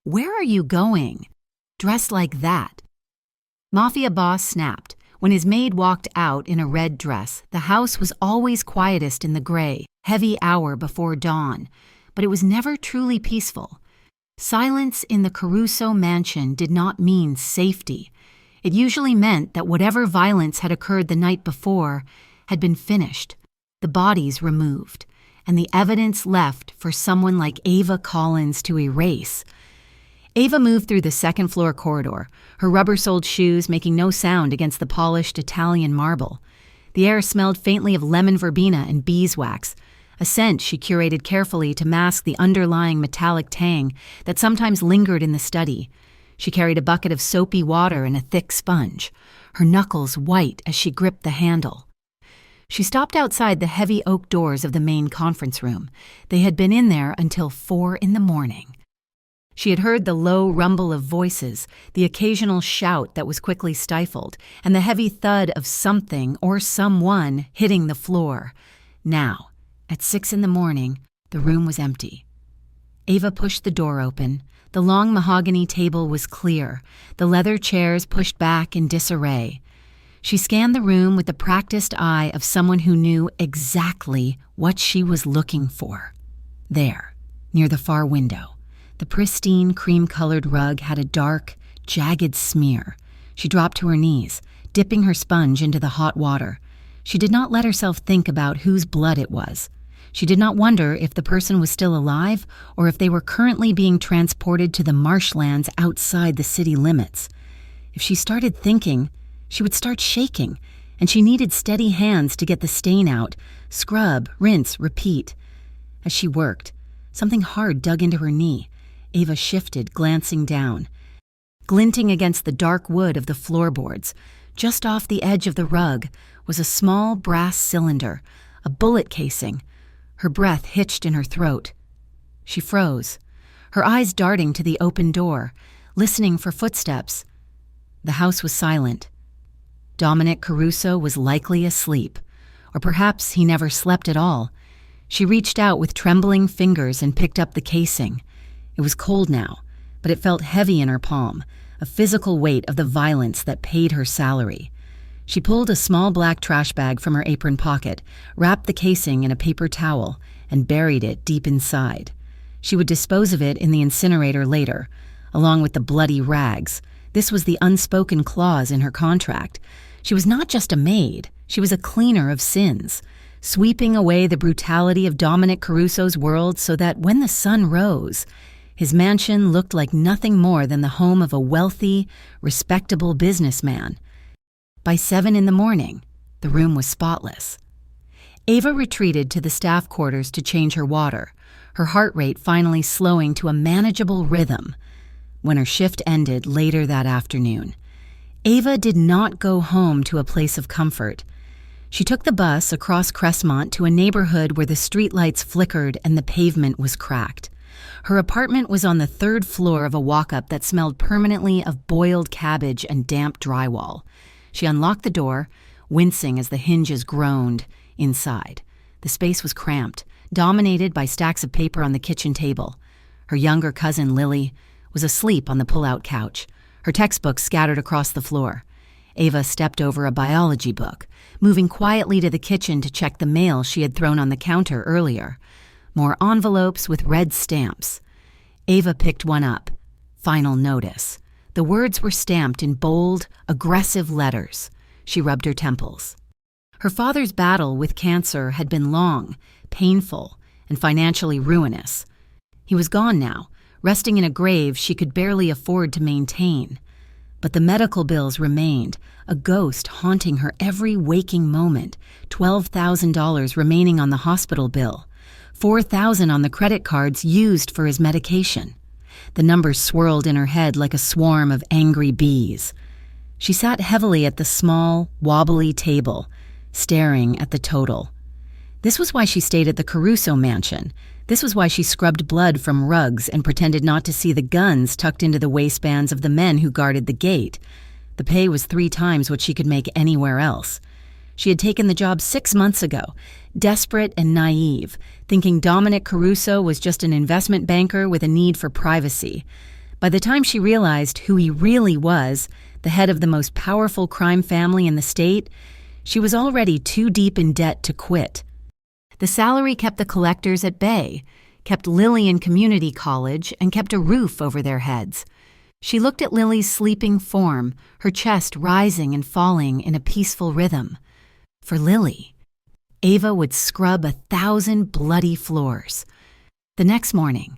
Where are you going? Dressed like that?" Mafia boss snapped. When his maid walked out in a red dress, the house was always quietest in the gray, heavy hour before dawn, but it was never truly peaceful. Silence in the Caruso mansion did not mean safety. It usually meant that whatever violence had occurred the night before had been finished, the bodies removed, and the evidence left for someone like Ava Collins to erase. Ava moved through the second-floor corridor, her rubber-soled shoes making no sound against the polished Italian marble. The air smelled faintly of lemon verbena and beeswax, a scent she curated carefully to mask the underlying metallic tang that sometimes lingered in the study. She carried a bucket of soapy water and a thick sponge, her knuckles white as she gripped the handle. She stopped outside the heavy oak doors of the main conference room. They had been in there until 4 a.m. She had heard the low rumble of voices, the occasional shout that was quickly stifled, and the heavy thud of something or someone hitting the floor. Now, at 6 a.m, the room was empty. Ava pushed the door open. The long mahogany table was clear, the leather chairs pushed back in disarray. She scanned the room with the practiced eye of someone who knew exactly what she was looking for. There, near the far window, the pristine cream-colored rug had a dark, jagged smear. She dropped to her knees, dipping her sponge into the hot water. She did not let herself think about whose blood it was. She did not wonder if the person was still alive or if they were currently being transported to the marshlands outside the city limits. If she started thinking, she would start shaking, and she needed steady hands to get the stain out. Scrub, rinse, repeat. As she worked, something hard dug into her knee. Ava shifted, glancing down. Glinting against the dark wood of the floorboards, just off the edge of the rug, was a small brass cylinder, a bullet casing. Her breath hitched in her throat. She froze, her eyes darting to the open door, listening for footsteps. The house was silent. Dominic Caruso was likely asleep, or perhaps he never slept at all. She reached out with trembling fingers and picked up the casing. It was cold now, but it felt heavy in her palm, a physical weight of the violence that paid her salary. She pulled a small black trash bag from her apron pocket, wrapped the casing in a paper towel, and buried it deep inside. She would dispose of it in the incinerator later, along with the bloody rags. This was the unspoken clause in her contract. She was not just a maid, she was a cleaner of sins, sweeping away the brutality of Dominic Caruso's world so that when the sun rose, his mansion looked like nothing more than the home of a wealthy, respectable businessman. By 7 a.m, the room was spotless. Ava retreated to the staff quarters to change her water, her heart rate finally slowing to a manageable rhythm. When her shift ended later that afternoon, Ava did not go home to a place of comfort. She took the bus across Crestmont to a neighborhood where the streetlights flickered and the pavement was cracked. Her apartment was on the 3rd floor of a walk-up that smelled permanently of boiled cabbage and damp drywall. She unlocked the door, wincing as the hinges groaned inside. The space was cramped, dominated by stacks of paper on the kitchen table. Her younger cousin, Lily, was asleep on the pull-out couch, her textbooks scattered across the floor. Ava stepped over a biology book, moving quietly to the kitchen to check the mail she had thrown on the counter earlier. More envelopes with red stamps. Ava picked one up. Final notice. The words were stamped in bold, aggressive letters. She rubbed her temples. Her father's battle with cancer had been long, painful, and financially ruinous. He was gone now, resting in a grave she could barely afford to maintain. But the medical bills remained, a ghost haunting her every waking moment, $12,000 remaining on the hospital bill, $4,000 on the credit cards used for his medication. The numbers swirled in her head like a swarm of angry bees. She sat heavily at the small, wobbly table, staring at the total. This was why she stayed at the Caruso mansion. This was why she scrubbed blood from rugs and pretended not to see the guns tucked into the waistbands of the men who guarded the gate. The pay was 3 times what she could make anywhere else. She had taken the job 6 months ago, desperate and naive, thinking Dominic Caruso was just an investment banker with a need for privacy. By the time she realized who he really was, the head of the most powerful crime family in the state, she was already too deep in debt to quit. The salary kept the collectors at bay, kept Lily in community college, and kept a roof over their heads. She looked at Lily's sleeping form, her chest rising and falling in a peaceful rhythm. For Lily, Ava would scrub 1,000 bloody floors. The next morning,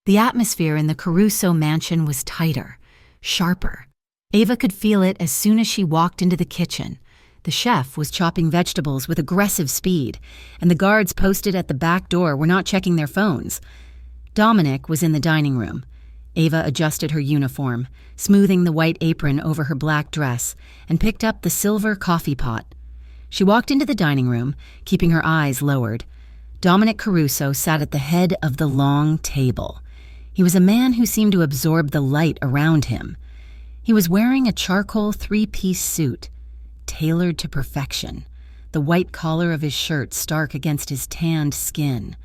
the atmosphere in the Caruso mansion was tighter, sharper. Ava could feel it as soon as she walked into the kitchen. The chef was chopping vegetables with aggressive speed, and the guards posted at the back door were not checking their phones. Dominic was in the dining room. Ava adjusted her uniform, smoothing the white apron over her black dress, and picked up the silver coffee pot. She walked into the dining room, keeping her eyes lowered. Dominic Caruso sat at the head of the long table. He was a man who seemed to absorb the light around him. He was wearing a charcoal 3-piece suit, tailored to perfection, the white collar of his shirt stark against his tanned skin.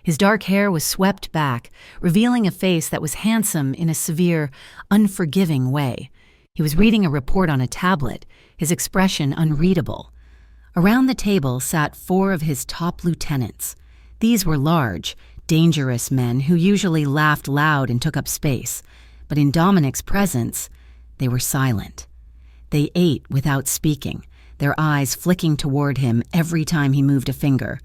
His dark hair was swept back, revealing a face that was handsome in a severe, unforgiving way. He was reading a report on a tablet, his expression unreadable. Around the table sat 4 of his top lieutenants. These were large, dangerous men who usually laughed loud and took up space, but in Dominic's presence, they were silent. They ate without speaking, their eyes flicking toward him every time he moved a finger.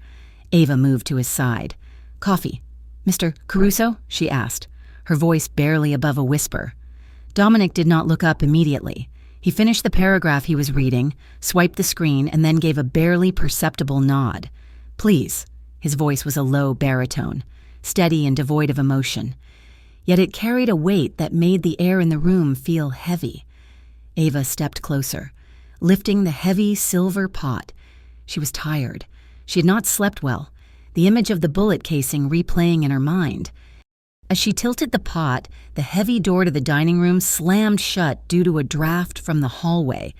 Ava moved to his side. "Coffee. Mr. Caruso?" she asked, her voice barely above a whisper. Dominic did not look up immediately. He finished the paragraph he was reading, swiped the screen, and then gave a barely perceptible nod. "Please." His voice was a low baritone, steady and devoid of emotion. Yet it carried a weight that made the air in the room feel heavy. Ava stepped closer, lifting the heavy silver pot. She was tired. She had not slept well, the image of the bullet casing replaying in her mind. As she tilted the pot, the heavy door to the dining room slammed shut due to a draft from the hallway.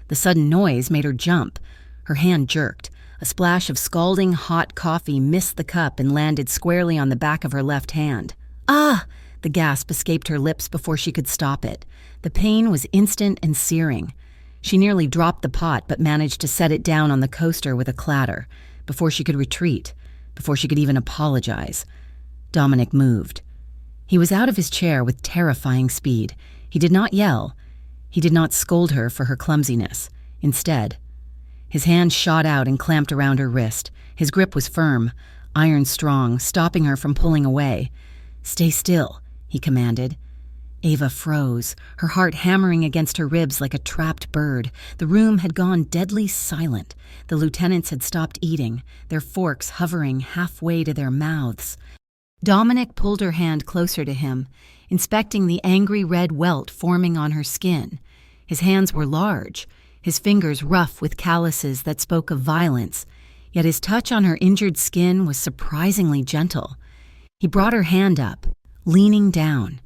The sudden noise made her jump. Her hand jerked. A splash of scalding hot coffee missed the cup and landed squarely on the back of her left hand. "Ah!" The gasp escaped her lips before she could stop it. The pain was instant and searing. She nearly dropped the pot but managed to set it down on the coaster with a clatter, before she could retreat, before she could even apologize. Dominic moved. He was out of his chair with terrifying speed. He did not yell. He did not scold her for her clumsiness. Instead, his hand shot out and clamped around her wrist. His grip was firm, iron strong, stopping her from pulling away. "Stay still," he commanded. Ava froze, her heart hammering against her ribs like a trapped bird. The room had gone deadly silent. The lieutenants had stopped eating, their forks hovering halfway to their mouths. Dominic pulled her hand closer to him, inspecting the angry red welt forming on her skin. His hands were large, his fingers rough with calluses that spoke of violence, yet his touch on her injured skin was surprisingly gentle. He brought her hand up, leaning down.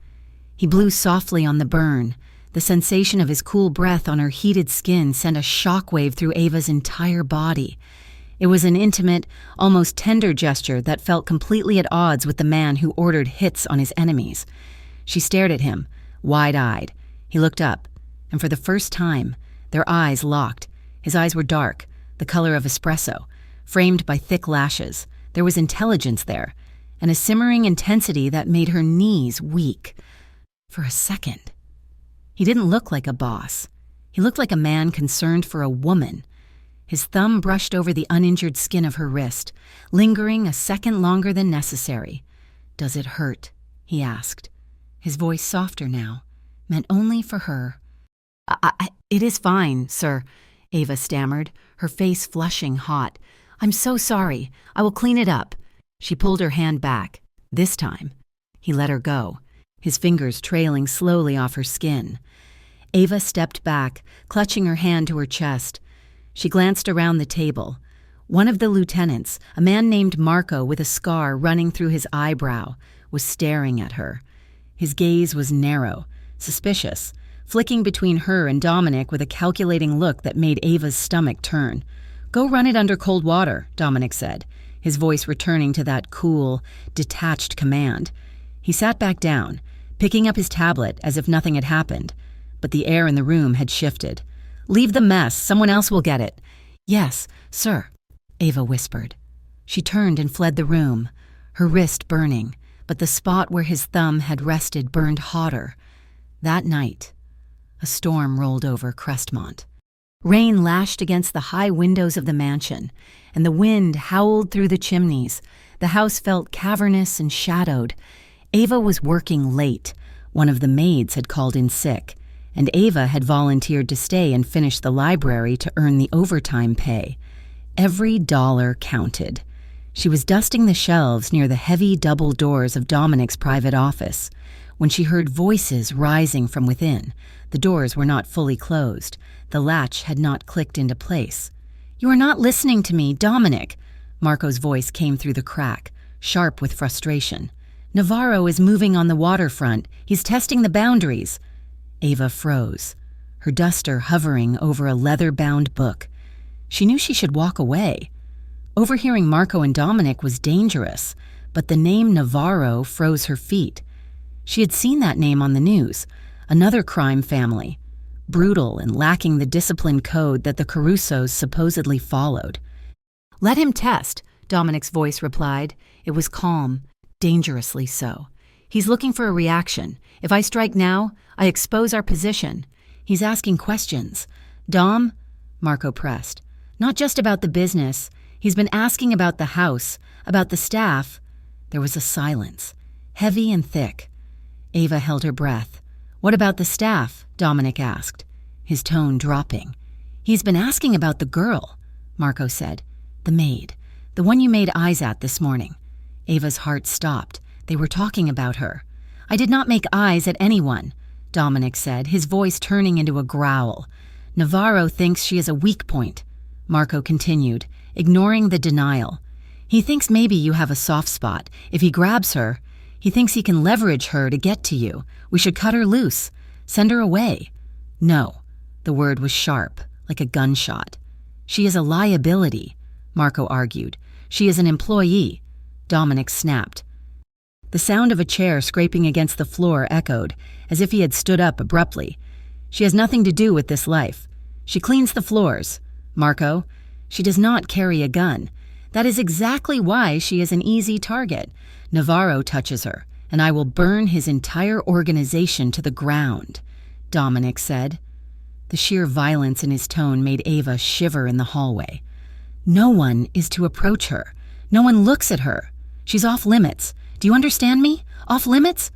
He blew softly on the burn. The sensation of his cool breath on her heated skin sent a shockwave through Ava's entire body. It was an intimate, almost tender gesture that felt completely at odds with the man who ordered hits on his enemies. She stared at him, wide-eyed. He looked up, and for the first time, their eyes locked. His eyes were dark, the color of espresso, framed by thick lashes. There was intelligence there, and a simmering intensity that made her knees weak. For a second, he didn't look like a boss. He looked like a man concerned for a woman. His thumb brushed over the uninjured skin of her wrist, lingering a second longer than necessary. "Does it hurt?" he asked, his voice softer now, meant only for her. It is fine, sir," Ava stammered, her face flushing hot. "I'm so sorry. I will clean it up." She pulled her hand back. This time, he let her go, his fingers trailing slowly off her skin. Ava stepped back, clutching her hand to her chest. She glanced around the table. One of the lieutenants, a man named Marco with a scar running through his eyebrow, was staring at her. His gaze was narrow, suspicious, flicking between her and Dominic with a calculating look that made Ava's stomach turn. "Go run it under cold water," Dominic said, his voice returning to that cool, detached command. He sat back down, picking up his tablet as if nothing had happened, but the air in the room had shifted. "Leave the mess, someone else will get it." "Yes, sir," Ava whispered. She turned and fled the room, her wrist burning, but the spot where his thumb had rested burned hotter. That night, a storm rolled over Crestmont. Rain lashed against the high windows of the mansion, and the wind howled through the chimneys. The house felt cavernous and shadowed. Ava was working late. One of the maids had called in sick, and Ava had volunteered to stay and finish the library to earn the overtime pay. Every dollar counted. She was dusting the shelves near the heavy double doors of Dominic's private office when she heard voices rising from within. The doors were not fully closed. The latch had not clicked into place. "You are not listening to me, Dominic," Marco's voice came through the crack, sharp with frustration. "Navarro is moving on the waterfront. He's testing the boundaries." Ava froze, her duster hovering over a leather-bound book. She knew she should walk away. Overhearing Marco and Dominic was dangerous, but the name Navarro froze her feet. She had seen that name on the news, another crime family, brutal and lacking the disciplined code that the Carusos supposedly followed. "Let him test," Dominic's voice replied. It was calm, dangerously so. "He's looking for a reaction. If I strike now, I expose our position. He's asking questions." "Dom," Marco pressed, "not just about the business. He's been asking about the house, about the staff." There was a silence, heavy and thick. Ava held her breath. "What about the staff?" Dominic asked, his tone dropping. "He's been asking about the girl," Marco said. "The maid, the one you made eyes at this morning." Ava's heart stopped. They were talking about her. "I did not make eyes at anyone," Dominic said, his voice turning into a growl. "Navarro thinks she is a weak point," Marco continued, ignoring the denial. "He thinks maybe you have a soft spot. If he grabs her, he thinks he can leverage her to get to you. We should cut her loose. Send her away." "No." The word was sharp, like a gunshot. "She is a liability," Marco argued. "She is an employee." Dominic snapped. The sound of a chair scraping against the floor echoed, as if he had stood up abruptly. "She has nothing to do with this life. She cleans the floors. Marco, she does not carry a gun. That is exactly why she is an easy target. Navarro touches her, and I will burn his entire organization to the ground," Dominic said. The sheer violence in his tone made Ava shiver in the hallway. "No one is to approach her. No one looks at her. She's off limits. Do you understand me? Off limits?"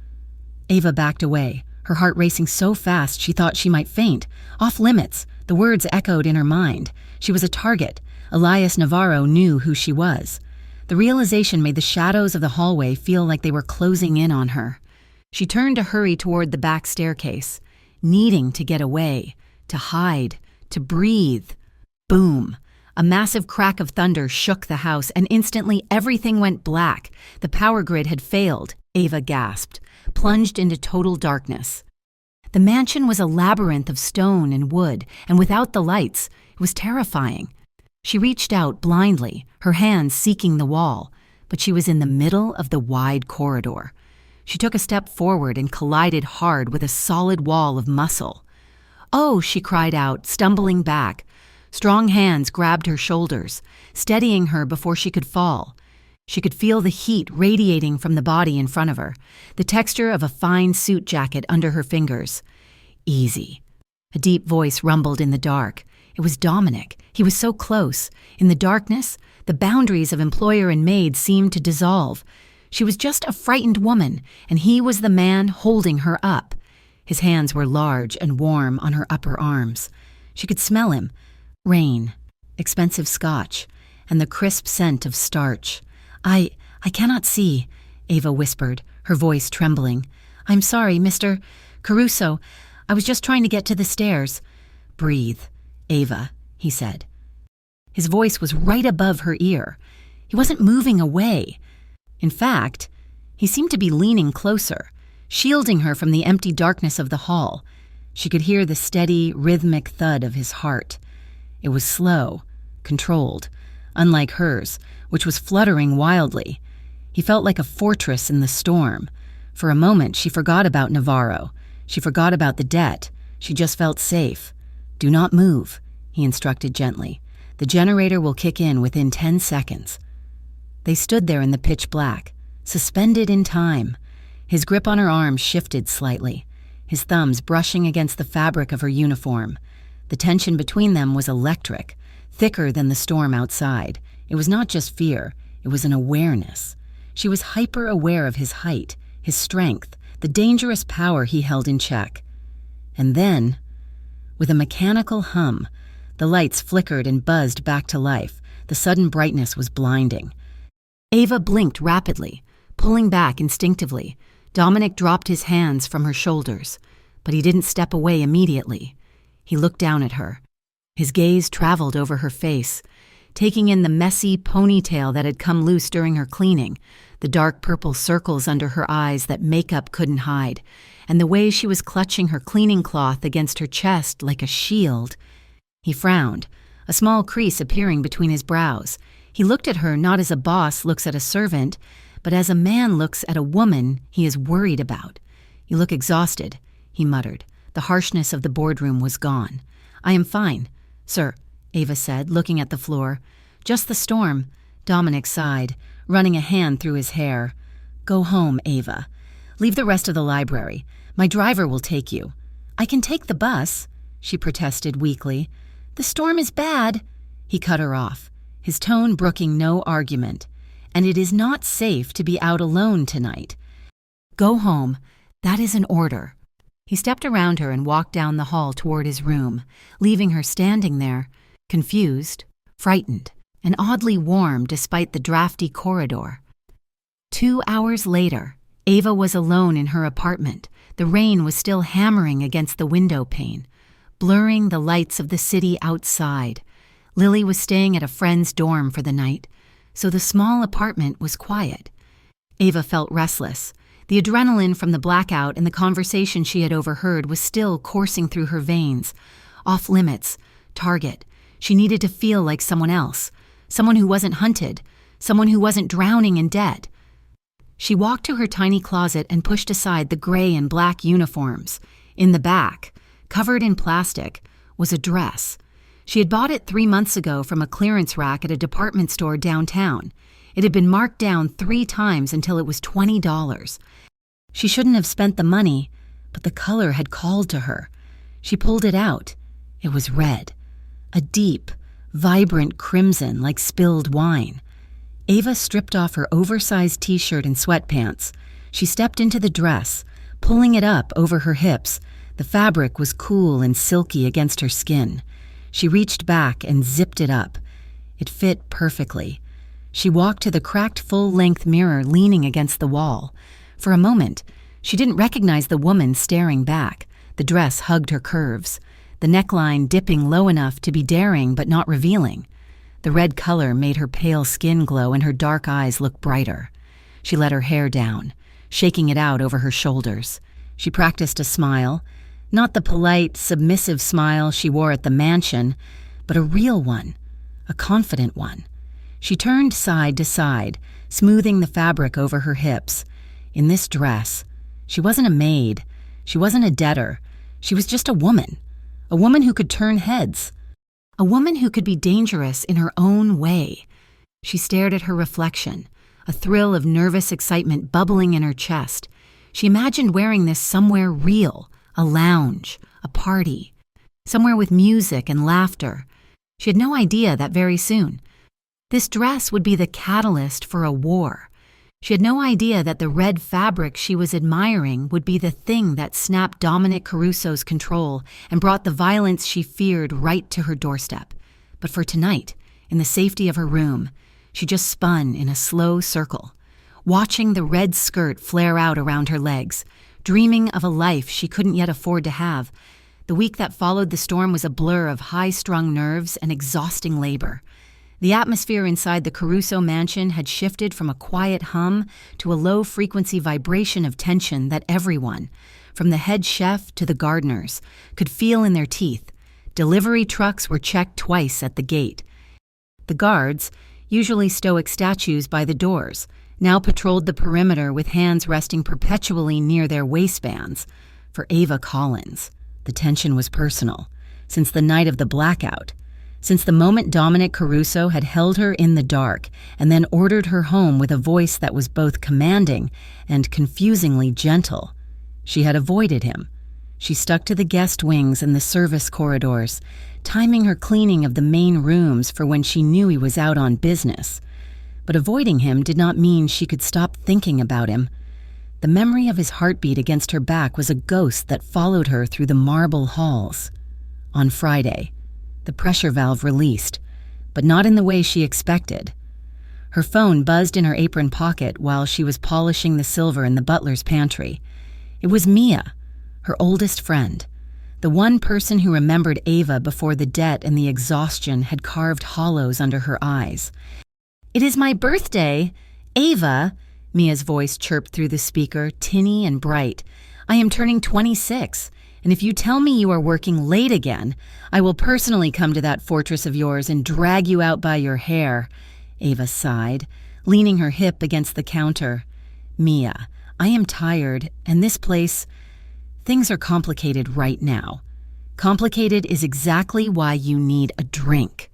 Ava backed away, her heart racing so fast she thought she might faint. Off limits. The words echoed in her mind. She was a target. Elias Navarro knew who she was. The realization made the shadows of the hallway feel like they were closing in on her. She turned to hurry toward the back staircase, needing to get away, to hide, to breathe. Boom! A massive crack of thunder shook the house, and instantly everything went black. The power grid had failed, Ava gasped, plunged into total darkness. The mansion was a labyrinth of stone and wood, and without the lights, it was terrifying. She reached out blindly, her hands seeking the wall, but she was in the middle of the wide corridor. She took a step forward and collided hard with a solid wall of muscle. "Oh," she cried out, stumbling back. Strong hands grabbed her shoulders, steadying her before she could fall. She could feel the heat radiating from the body in front of her, the texture of a fine suit jacket under her fingers. "Easy." A deep voice rumbled in the dark. It was Dominic. He was so close. In the darkness, the boundaries of employer and maid seemed to dissolve. She was just a frightened woman, and he was the man holding her up. His hands were large and warm on her upper arms. She could smell him. Rain, expensive scotch, and the crisp scent of starch. I cannot see," Ava whispered, her voice trembling. "I'm sorry, Mr. Caruso. I was just trying to get to the stairs." "Breathe, Ava," he said. His voice was right above her ear. He wasn't moving away. In fact, he seemed to be leaning closer, shielding her from the empty darkness of the hall. She could hear the steady, rhythmic thud of his heart. It was slow, controlled, unlike hers, which was fluttering wildly. He felt like a fortress in the storm. For a moment, she forgot about Navarro. She forgot about the debt. She just felt safe. "Do not move," he instructed gently. "The generator will kick in within 10 seconds." They stood there in the pitch black, suspended in time. His grip on her arm shifted slightly, his thumbs brushing against the fabric of her uniform. The tension between them was electric, thicker than the storm outside. It was not just fear, it was an awareness. She was hyper-aware of his height, his strength, the dangerous power he held in check. And then, with a mechanical hum, the lights flickered and buzzed back to life. The sudden brightness was blinding. Ava blinked rapidly, pulling back instinctively. Dominic dropped his hands from her shoulders, but he didn't step away immediately. He looked down at her. His gaze traveled over her face, taking in the messy ponytail that had come loose during her cleaning, the dark purple circles under her eyes that makeup couldn't hide, and the way she was clutching her cleaning cloth against her chest like a shield. He frowned, a small crease appearing between his brows. He looked at her not as a boss looks at a servant, but as a man looks at a woman he is worried about. "You look exhausted," he muttered. The harshness of the boardroom was gone. "I am fine, sir," Ava said, looking at the floor. "Just the storm," Dominic sighed, running a hand through his hair. "Go home, Ava. Leave the rest of the library. My driver will take you." "I can take the bus," she protested weakly. "The storm is bad." He cut her off, his tone brooking no argument. "And it is not safe to be out alone tonight. Go home. That is an order." He stepped around her and walked down the hall toward his room, leaving her standing there, confused, frightened, and oddly warm despite the drafty corridor. 2 hours later, Ava was alone in her apartment. The rain was still hammering against the window pane, blurring the lights of the city outside. Lily was staying at a friend's dorm for the night, so the small apartment was quiet. Ava felt restless. The adrenaline from the blackout and the conversation she had overheard was still coursing through her veins. Off limits, target. She needed to feel like someone else, someone who wasn't hunted, someone who wasn't drowning in debt. She walked to her tiny closet and pushed aside the gray and black uniforms. In the back, covered in plastic, was a dress. She had bought it 3 months ago from a clearance rack at a department store downtown. It had been marked down 3 times until it was $20. She shouldn't have spent the money, but the color had called to her. She pulled it out. It was red. A deep, vibrant crimson like spilled wine. Ava stripped off her oversized t-shirt and sweatpants. She stepped into the dress, pulling it up over her hips. The fabric was cool and silky against her skin. She reached back and zipped it up. It fit perfectly. She walked to the cracked full-length mirror leaning against the wall. For a moment, she didn't recognize the woman staring back. The dress hugged her curves, the neckline dipping low enough to be daring but not revealing. The red color made her pale skin glow and her dark eyes look brighter. She let her hair down, shaking it out over her shoulders. She practiced a smile, not the polite, submissive smile she wore at the mansion, but a real one, a confident one. She turned side to side, smoothing the fabric over her hips. In this dress, she wasn't a maid, she wasn't a debtor, she was just a woman who could turn heads, a woman who could be dangerous in her own way. She stared at her reflection, a thrill of nervous excitement bubbling in her chest. She imagined wearing this somewhere real, a lounge, a party, somewhere with music and laughter. She had no idea that very soon this dress would be the catalyst for a war. She had no idea that the red fabric she was admiring would be the thing that snapped Dominic Caruso's control and brought the violence she feared right to her doorstep. But for tonight, in the safety of her room, she just spun in a slow circle, watching the red skirt flare out around her legs, dreaming of a life she couldn't yet afford to have. The week that followed the storm was a blur of high-strung nerves and exhausting labor. The atmosphere inside the Caruso mansion had shifted from a quiet hum to a low-frequency vibration of tension that everyone, from the head chef to the gardeners, could feel in their teeth. Delivery trucks were checked twice at the gate. The guards, usually stoic statues by the doors, now patrolled the perimeter with hands resting perpetually near their waistbands. For Ava Collins, the tension was personal, since the night of the blackout, since the moment Dominic Caruso had held her in the dark and then ordered her home with a voice that was both commanding and confusingly gentle. She had avoided him. She stuck to the guest wings and the service corridors, timing her cleaning of the main rooms for when she knew he was out on business. But avoiding him did not mean she could stop thinking about him. The memory of his heartbeat against her back was a ghost that followed her through the marble halls. On Friday, the pressure valve released, but not in the way she expected. Her phone buzzed in her apron pocket while she was polishing the silver in the butler's pantry. It was Mia, her oldest friend, the one person who remembered Ava before the debt and the exhaustion had carved hollows under her eyes. "It is my birthday, Ava," Mia's voice chirped through the speaker, tinny and bright. "I am turning 26, and if you tell me you are working late again, I will personally come to that fortress of yours and drag you out by your hair." Ava sighed, leaning her hip against the counter. "Mia, I am tired, and this place... Things are complicated right now. Complicated is exactly why you need a drink,"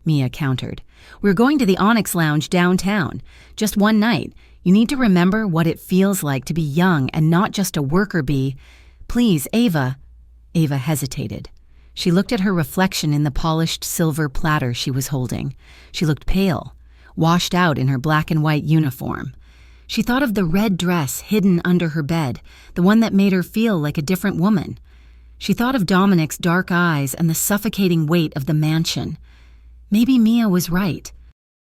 Mia countered. "We're going to the Onyx Lounge downtown. Just one night. You need to remember what it feels like to be young and not just a worker bee. Please, Ava." Ava hesitated. She looked at her reflection in the polished silver platter she was holding. She looked pale, washed out in her black and white uniform. She thought of the red dress hidden under her bed, the one that made her feel like a different woman. She thought of Dominic's dark eyes and the suffocating weight of the mansion. Maybe Mia was right.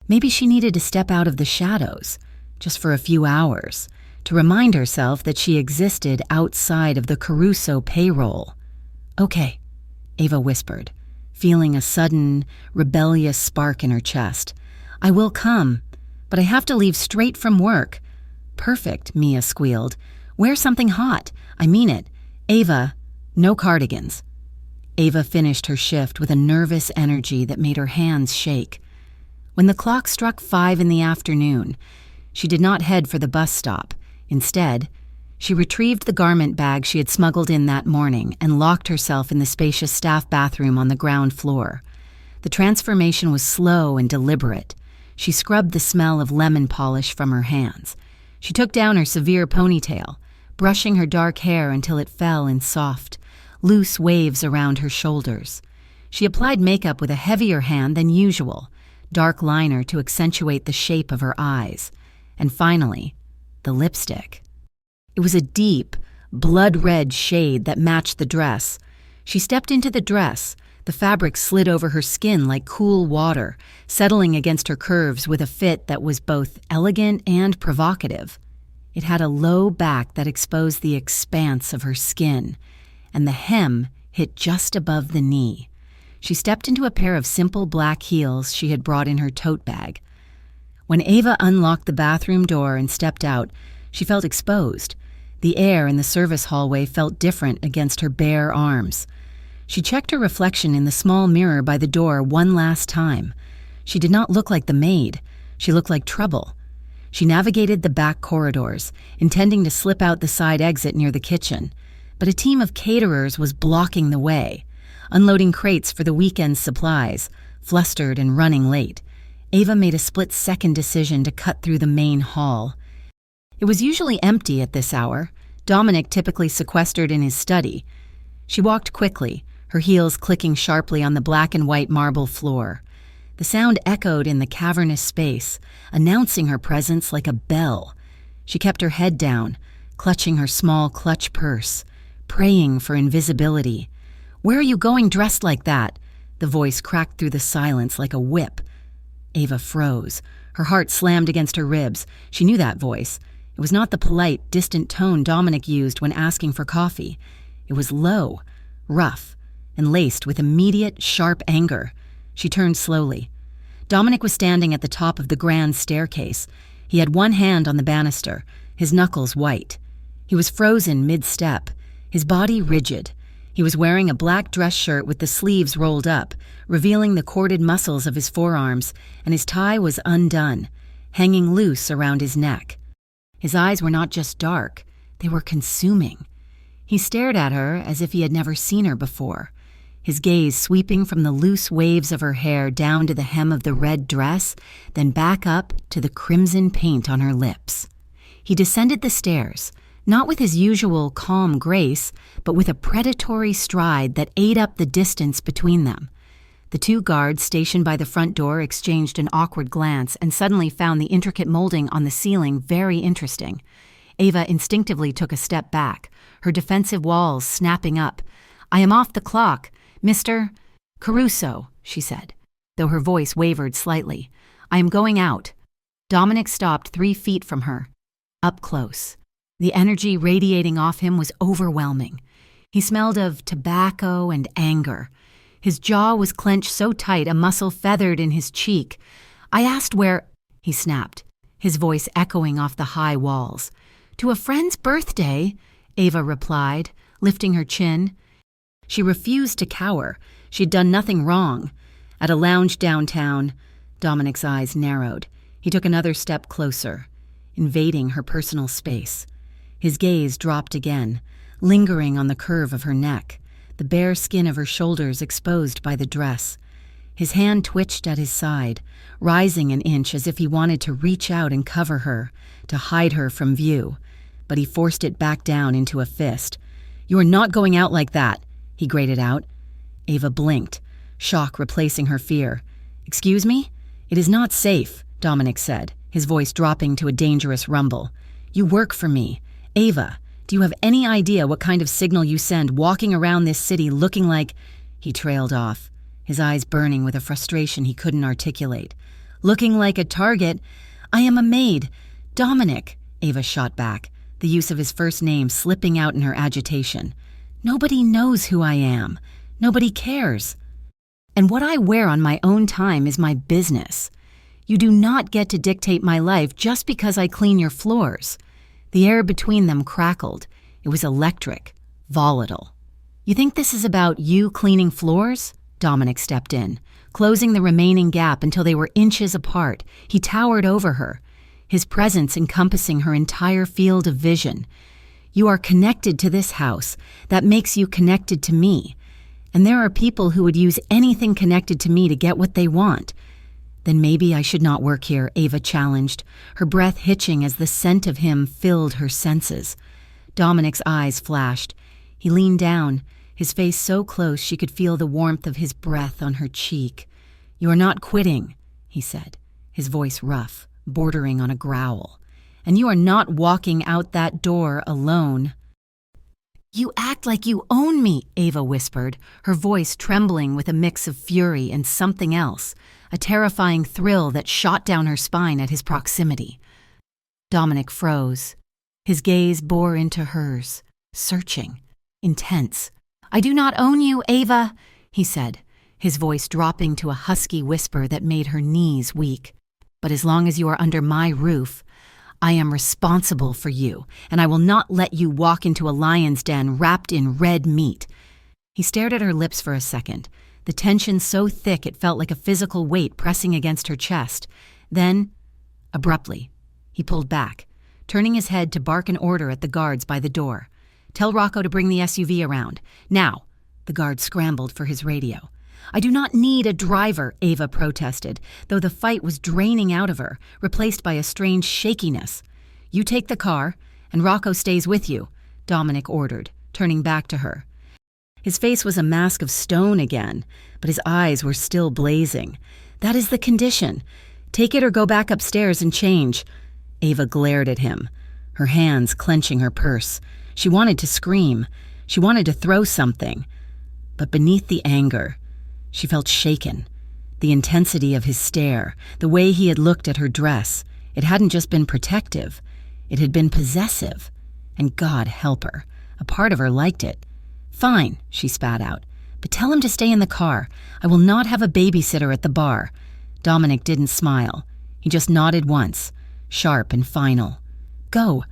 Maybe she needed to step out of the shadows, just for a few hours, to remind herself that she existed outside of the Caruso payroll. "Okay," Ava whispered, feeling a sudden, rebellious spark in her chest. "I will come, but I have to leave straight from work." "Perfect," Mia squealed. "Wear something hot. I mean it. Ava, no cardigans." Ava finished her shift with a nervous energy that made her hands shake. When the clock struck 5 in the afternoon, she did not head for the bus stop. Instead, she retrieved the garment bag she had smuggled in that morning and locked herself in the spacious staff bathroom on the ground floor. The transformation was slow and deliberate. She scrubbed the smell of lemon polish from her hands. She took down her severe ponytail, brushing her dark hair until it fell in soft, loose waves around her shoulders. She applied makeup with a heavier hand than usual, dark liner to accentuate the shape of her eyes. And finally, the lipstick. It was a deep, blood-red shade that matched the dress. She stepped into the dress. The fabric slid over her skin like cool water, settling against her curves with a fit that was both elegant and provocative. It had a low back that exposed the expanse of her skin, and the hem hit just above the knee. She stepped into a pair of simple black heels she had brought in her tote bag. When Ava unlocked the bathroom door and stepped out, she felt exposed. The air in the service hallway felt different against her bare arms. She checked her reflection in the small mirror by the door one last time. She did not look like the maid. She looked like trouble. She navigated the back corridors, intending to slip out the side exit near the kitchen. But a team of caterers was blocking the way, unloading crates for the weekend's supplies. Flustered and running late, Ava made a split-second decision to cut through the main hall. It was usually empty at this hour, Dominic typically sequestered in his study. She walked quickly, her heels clicking sharply on the black and white marble floor. The sound echoed in the cavernous space, announcing her presence like a bell. She kept her head down, clutching her small clutch purse, praying for invisibility. "Where are you going dressed like that?" The voice cracked through the silence like a whip. Ava froze. Her heart slammed against her ribs. She knew that voice. It was not the polite, distant tone Dominic used when asking for coffee. It was low, rough, and laced with immediate, sharp anger. She turned slowly. Dominic was standing at the top of the grand staircase. He had one hand on the banister, his knuckles white. He was frozen mid-step, his body rigid. He was wearing a black dress shirt with the sleeves rolled up, revealing the corded muscles of his forearms, and his tie was undone. hanging loose around his neck. His eyes were not just dark, they were consuming. He stared at her as if he had never seen her before, his gaze sweeping from the loose waves of her hair down to the hem of the red dress, then back up to the crimson paint on her lips. He descended the stairs, not with his usual calm grace, but with a predatory stride that ate up the distance between them. The two guards stationed by the front door exchanged an awkward glance and suddenly found the intricate molding on the ceiling very interesting. Ava instinctively took a step back, her defensive walls snapping up. "I am off the clock, Mr. Caruso," she said, though her voice wavered slightly. "I am going out." Dominic stopped 3 feet from her, up close. The energy radiating off him was overwhelming. He smelled of tobacco and anger. His jaw was clenched so tight a muscle feathered in his cheek. "I asked where—" he snapped, his voice echoing off the high walls. "To a friend's birthday," Ava replied, lifting her chin. She refused to cower. She'd done nothing wrong. At a lounge downtown, Dominic's eyes narrowed. He took another step closer, invading her personal space. His gaze dropped again, lingering on the curve of her neck, the bare skin of her shoulders exposed by the dress. His hand twitched at his side, rising an inch as if he wanted to reach out and cover her, to hide her from view. But he forced it back down into a fist. "You are not going out like that," he grated out. Ava blinked, shock replacing her fear. "Excuse me? It is not safe," Dominic said, his voice dropping to a dangerous rumble. "You work for me. Ava, do you have any idea what kind of signal you send walking around this city looking like—" He trailed off, his eyes burning with a frustration he couldn't articulate. "Looking like a target. I am a maid. Dominic," Ava shot back, the use of his first name slipping out in her agitation. "Nobody knows who I am. Nobody cares. And what I wear on my own time is my business. You do not get to dictate my life just because I clean your floors." The air between them crackled. It was electric, volatile. "You think this is about you cleaning floors?" Dominic stepped in, closing the remaining gap until they were inches apart. He towered over her, his presence encompassing her entire field of vision. "You are connected to this house. That makes you connected to me. And there are people who would use anything connected to me to get what they want." "Then maybe I should not work here," Ava challenged, her breath hitching as the scent of him filled her senses. Dominic's eyes flashed. He leaned down, his face so close she could feel the warmth of his breath on her cheek. "You are not quitting," he said, his voice rough, bordering on a growl. "And you are not walking out that door alone." "You act like you own me," Ava whispered, her voice trembling with a mix of fury and something else, a terrifying thrill that shot down her spine at his proximity. Dominic froze. His gaze bore into hers, searching, intense. "I do not own you, Ava," he said, his voice dropping to a husky whisper that made her knees weak. "But as long as you are under my roof, I am responsible for you, and I will not let you walk into a lion's den wrapped in red meat." He stared at her lips for a second, the tension so thick it felt like a physical weight pressing against her chest. Then, abruptly, he pulled back, turning his head to bark an order at the guards by the door. "Tell Rocco to bring the SUV around. Now!" The guard scrambled for his radio. "I do not need a driver," Ava protested, though the fight was draining out of her, replaced by a strange shakiness. "You take the car, and Rocco stays with you," Dominic ordered, turning back to her. His face was a mask of stone again, but his eyes were still blazing. "That is the condition. Take it or go back upstairs and change." Ava glared at him, her hands clenching her purse. She wanted to scream. She wanted to throw something. But beneath the anger, she felt shaken. The intensity of his stare, the way he had looked at her dress, it hadn't just been protective. It had been possessive. And God help her, a part of her liked it. "Fine," she spat out, "but tell him to stay in the car. I will not have a babysitter at the bar." Dominic didn't smile. He just nodded once, sharp and final. "Go."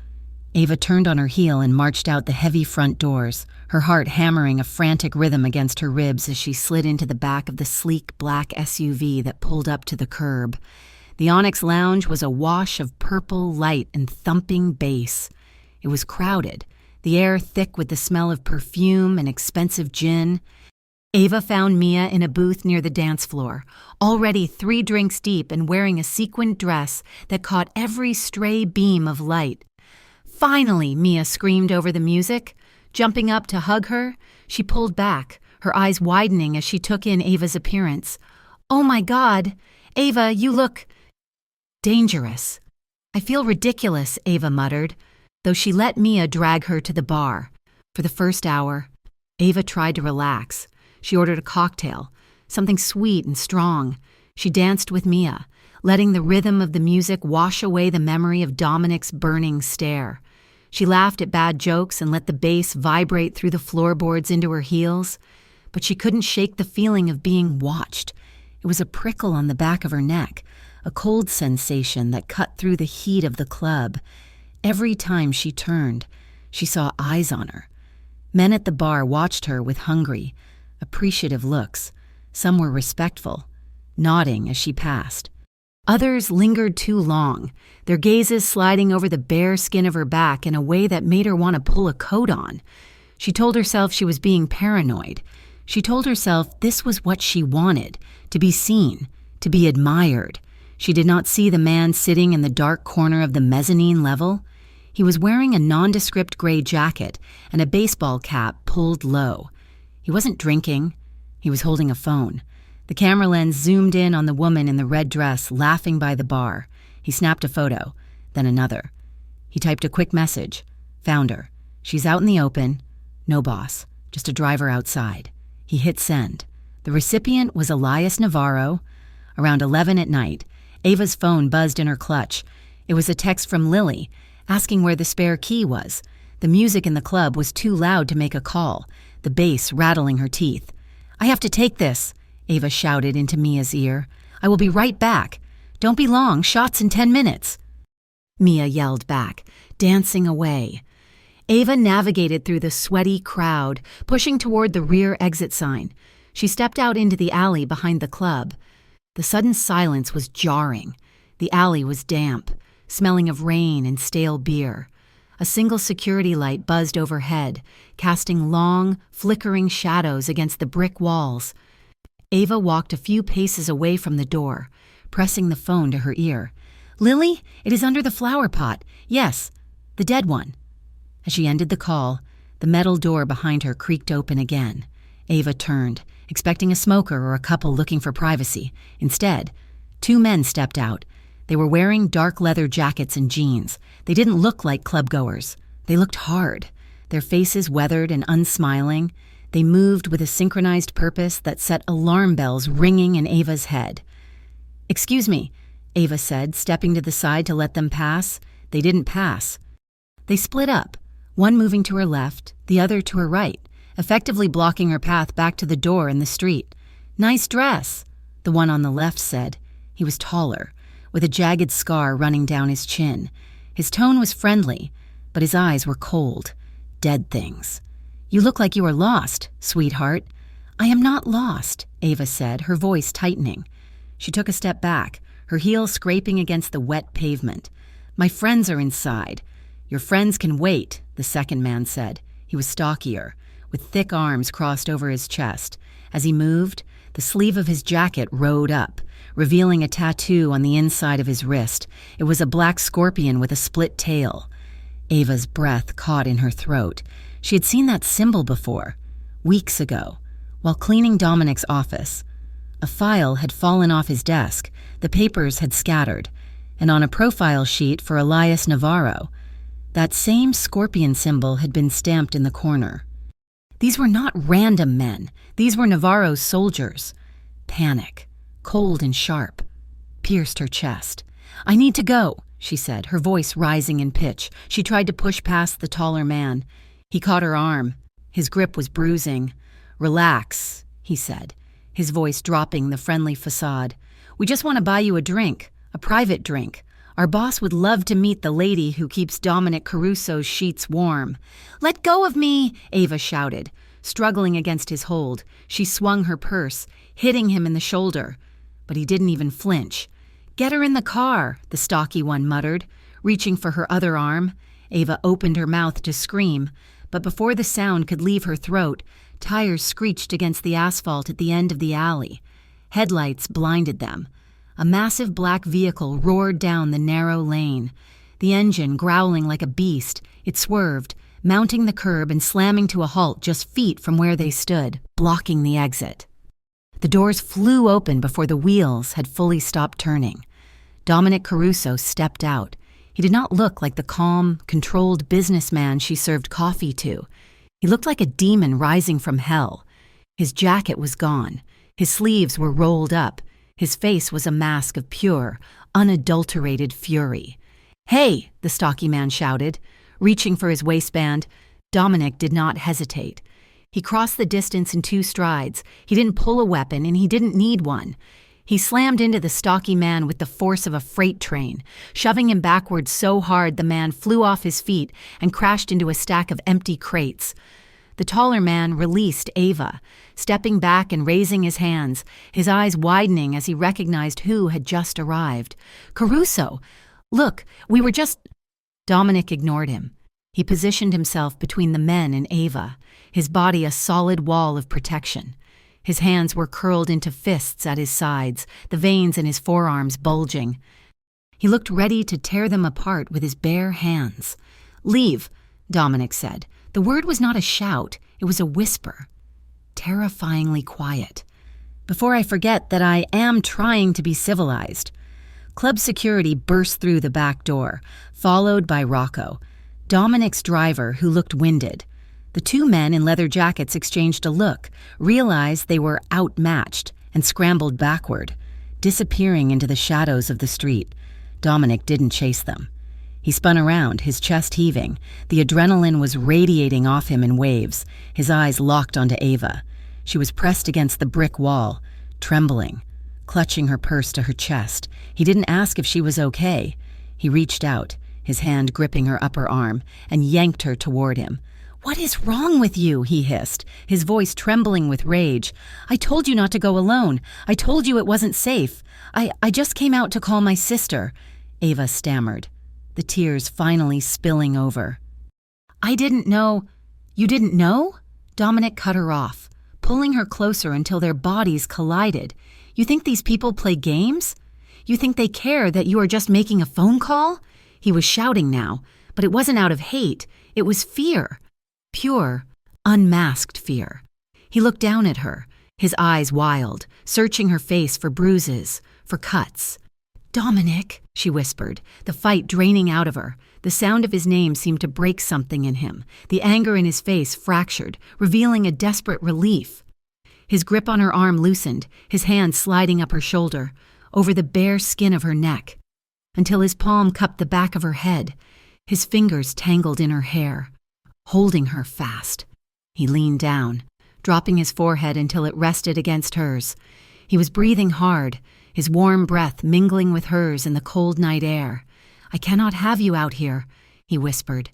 Ava turned on her heel and marched out the heavy front doors, her heart hammering a frantic rhythm against her ribs as she slid into the back of the sleek black SUV that pulled up to the curb. The Onyx Lounge was awash of purple light and thumping bass. It was crowded, the air thick with the smell of perfume and expensive gin. Ava found Mia in a booth near the dance floor, already 3 drinks deep and wearing a sequined dress that caught every stray beam of light. "Finally!" Mia screamed over the music. Jumping up to hug her, she pulled back, her eyes widening as she took in Ava's appearance. "Oh my God! Ava, you look dangerous." "I feel ridiculous," Ava muttered, though she let Mia drag her to the bar. For the first hour, Ava tried to relax. She ordered a cocktail, something sweet and strong. She danced with Mia, letting the rhythm of the music wash away the memory of Dominic's burning stare. She laughed at bad jokes and let the bass vibrate through the floorboards into her heels, but she couldn't shake the feeling of being watched. It was a prickle on the back of her neck, a cold sensation that cut through the heat of the club. Every time she turned, she saw eyes on her. Men at the bar watched her with hungry, appreciative looks. Some were respectful, nodding as she passed. Others lingered too long, their gazes sliding over the bare skin of her back in a way that made her want to pull a coat on. She told herself she was being paranoid. She told herself this was what she wanted, to be seen, to be admired. She did not see the man sitting in the dark corner of the mezzanine level. He was wearing a nondescript gray jacket and a baseball cap pulled low. He wasn't drinking. He was holding a phone. The camera lens zoomed in on the woman in the red dress laughing by the bar. He snapped a photo, then another. He typed a quick message. Found her. She's out in the open. No boss, just a driver outside. He hit send. The recipient was Elias Navarro. Around 11 at night, Ava's phone buzzed in her clutch. It was a text from Lily, asking where the spare key was. The music in the club was too loud to make a call, the bass rattling her teeth. "I have to take this," Ava shouted into Mia's ear. "I will be right back. Don't be long, shots in 10 minutes. Mia yelled back, dancing away. Ava navigated through the sweaty crowd, pushing toward the rear exit sign. She stepped out into the alley behind the club. The sudden silence was jarring. The alley was damp, smelling of rain and stale beer. A single security light buzzed overhead, casting long, flickering shadows against the brick walls. Ava walked a few paces away from the door, pressing the phone to her ear. "Lily, it is under the flower pot. Yes, the dead one." As she ended the call, the metal door behind her creaked open again. Ava turned, expecting a smoker or a couple looking for privacy. Instead, 2 men stepped out. They were wearing dark leather jackets and jeans. They didn't look like clubgoers. They looked hard, their faces weathered and unsmiling. They moved with a synchronized purpose that set alarm bells ringing in Ava's head. "Excuse me," Ava said, stepping to the side to let them pass. They didn't pass. They split up, one moving to her left, the other to her right, effectively blocking her path back to the door in the street. "Nice dress," the one on the left said. He was taller, with a jagged scar running down his chin. His tone was friendly, but his eyes were cold, dead things. "You look like you are lost, sweetheart." "I am not lost," Ava said, her voice tightening. She took a step back, her heel scraping against the wet pavement. "My friends are inside." "Your friends can wait," the second man said. He was stockier, with thick arms crossed over his chest. As he moved, the sleeve of his jacket rode up, revealing a tattoo on the inside of his wrist. It was a black scorpion with a split tail. Ava's breath caught in her throat. She had seen that symbol before, weeks ago, while cleaning Dominic's office. A file had fallen off his desk, the papers had scattered, and on a profile sheet for Elias Navarro, that same scorpion symbol had been stamped in the corner. These were not random men. These were Navarro's soldiers. Panic, cold and sharp, pierced her chest. "I need to go," she said, her voice rising in pitch. She tried to push past the taller man. He caught her arm. His grip was bruising. "Relax," he said, his voice dropping the friendly facade. "We just want to buy you a drink, a private drink. Our boss would love to meet the lady who keeps Dominic Caruso's sheets warm." "Let go of me!" Ava shouted. Struggling against his hold, she swung her purse, hitting him in the shoulder. But he didn't even flinch. "Get her in the car," the stocky one muttered, reaching for her other arm. Ava opened her mouth to scream, but before the sound could leave her throat, tires screeched against the asphalt at the end of the alley. Headlights blinded them. A massive black vehicle roared down the narrow lane. The engine growling like a beast, it swerved, mounting the curb and slamming to a halt just feet from where they stood, blocking the exit. The doors flew open before the wheels had fully stopped turning. Dominic Caruso stepped out. He did not look like the calm, controlled businessman she served coffee to. He looked like a demon rising from hell. His jacket was gone. His sleeves were rolled up. His face was a mask of pure, unadulterated fury. "Hey!" the stocky man shouted. Reaching for his waistband, Dominic did not hesitate. He crossed the distance in 2 strides. He didn't pull a weapon, and he didn't need one. He slammed into the stocky man with the force of a freight train, shoving him backwards so hard the man flew off his feet and crashed into a stack of empty crates. The taller man released Ava, stepping back and raising his hands, his eyes widening as he recognized who had just arrived. "Caruso! Look, we were just—" Dominic ignored him. He positioned himself between the men and Ava, his body a solid wall of protection. His hands were curled into fists at his sides, the veins in his forearms bulging. He looked ready to tear them apart with his bare hands. "Leave," Dominic said. The word was not a shout, it was a whisper. Terrifyingly quiet. "Before I forget that I am trying to be civilized." Club security burst through the back door, followed by Rocco, Dominic's driver, who looked winded. The 2 men in leather jackets exchanged a look, realized they were outmatched, and scrambled backward, disappearing into the shadows of the street. Dominic didn't chase them. He spun around, his chest heaving. The adrenaline was radiating off him in waves, his eyes locked onto Ava. She was pressed against the brick wall, trembling, clutching her purse to her chest. He didn't ask if she was okay. He reached out, his hand gripping her upper arm, and yanked her toward him. "What is wrong with you?" he hissed, his voice trembling with rage. "I told you not to go alone. I told you it wasn't safe. I just came out to call my sister," Ava stammered, the tears finally spilling over. "I didn't know—" "You didn't know?" Dominic cut her off, pulling her closer until their bodies collided. "You think these people play games? You think they care that you are just making a phone call?" He was shouting now, but it wasn't out of hate. It was fear. Pure, unmasked fear. He looked down at her, his eyes wild, searching her face for bruises, for cuts. "Dominic," she whispered, the fight draining out of her. The sound of his name seemed to break something in him. The anger in his face fractured, revealing a desperate relief. His grip on her arm loosened, his hand sliding up her shoulder, over the bare skin of her neck, until his palm cupped the back of her head, his fingers tangled in her hair, holding her fast. He leaned down, dropping his forehead until it rested against hers. He was breathing hard, his warm breath mingling with hers in the cold night air. "I cannot have you out here," he whispered,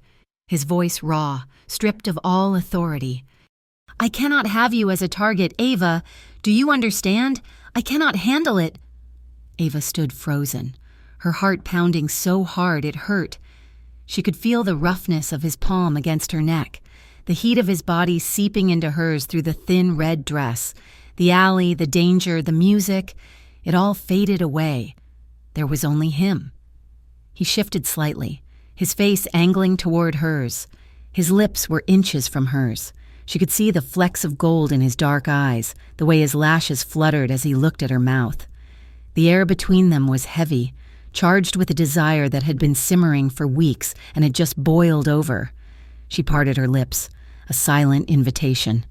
his voice raw, stripped of all authority. "I cannot have you as a target, Ava. Do you understand? I cannot handle it." Ava stood frozen, her heart pounding so hard it hurt. She could feel the roughness of his palm against her neck, the heat of his body seeping into hers through the thin red dress. The alley, the danger, the music, it all faded away. There was only him. He shifted slightly, his face angling toward hers. His lips were inches from hers. She could see the flecks of gold in his dark eyes, the way his lashes fluttered as he looked at her mouth. The air between them was heavy, charged with a desire that had been simmering for weeks and had just boiled over. She parted her lips, a silent invitation.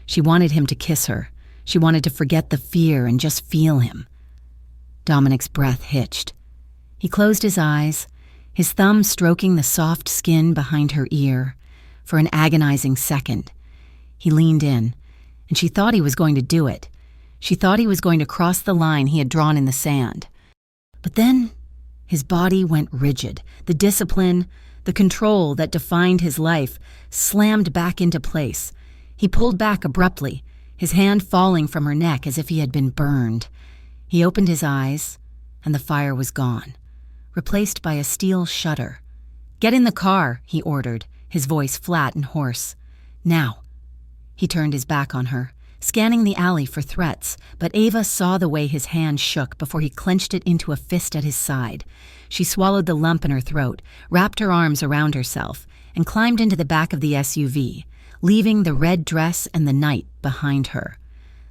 She wanted him to kiss her. She wanted to forget the fear and just feel him. Dominic's breath hitched. He closed his eyes, his thumb stroking the soft skin behind her ear. For an agonizing second, he leaned in, and she thought he was going to do it. She thought he was going to cross the line he had drawn in the sand. But then his body went rigid. The discipline, the control that defined his life slammed back into place. He pulled back abruptly, his hand falling from her neck as if he had been burned. He opened his eyes, and the fire was gone, replaced by a steel shutter. "Get in the car," he ordered, his voice flat and hoarse. "Now." He turned his back on her, scanning the alley for threats, but Ava saw the way his hand shook before he clenched it into a fist at his side. She swallowed the lump in her throat, wrapped her arms around herself, and climbed into the back of the SUV, leaving the red dress and the night behind her.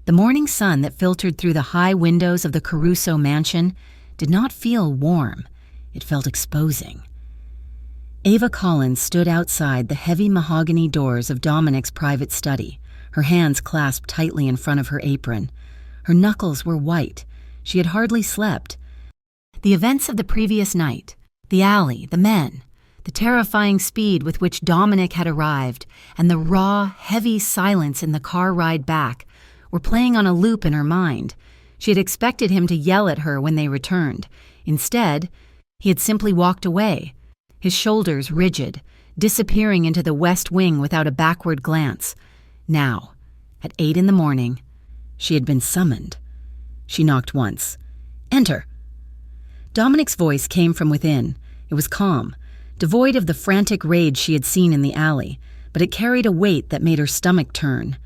The morning sun that filtered through the high windows of the Caruso mansion did not feel warm. It felt exposing. Ava Collins stood outside the heavy mahogany doors of Dominic's private study, her hands clasped tightly in front of her apron. Her knuckles were white. She had hardly slept. The events of the previous night, the alley, the men, the terrifying speed with which Dominic had arrived, and the raw, heavy silence in the car ride back were playing on a loop in her mind. She had expected him to yell at her when they returned. Instead, he had simply walked away, his shoulders rigid, disappearing into the west wing without a backward glance. Now, at 8 in the morning, she had been summoned. She knocked once. "Enter." Dominic's voice came from within. It was calm, devoid of the frantic rage she had seen in the alley, but it carried a weight that made her stomach turn.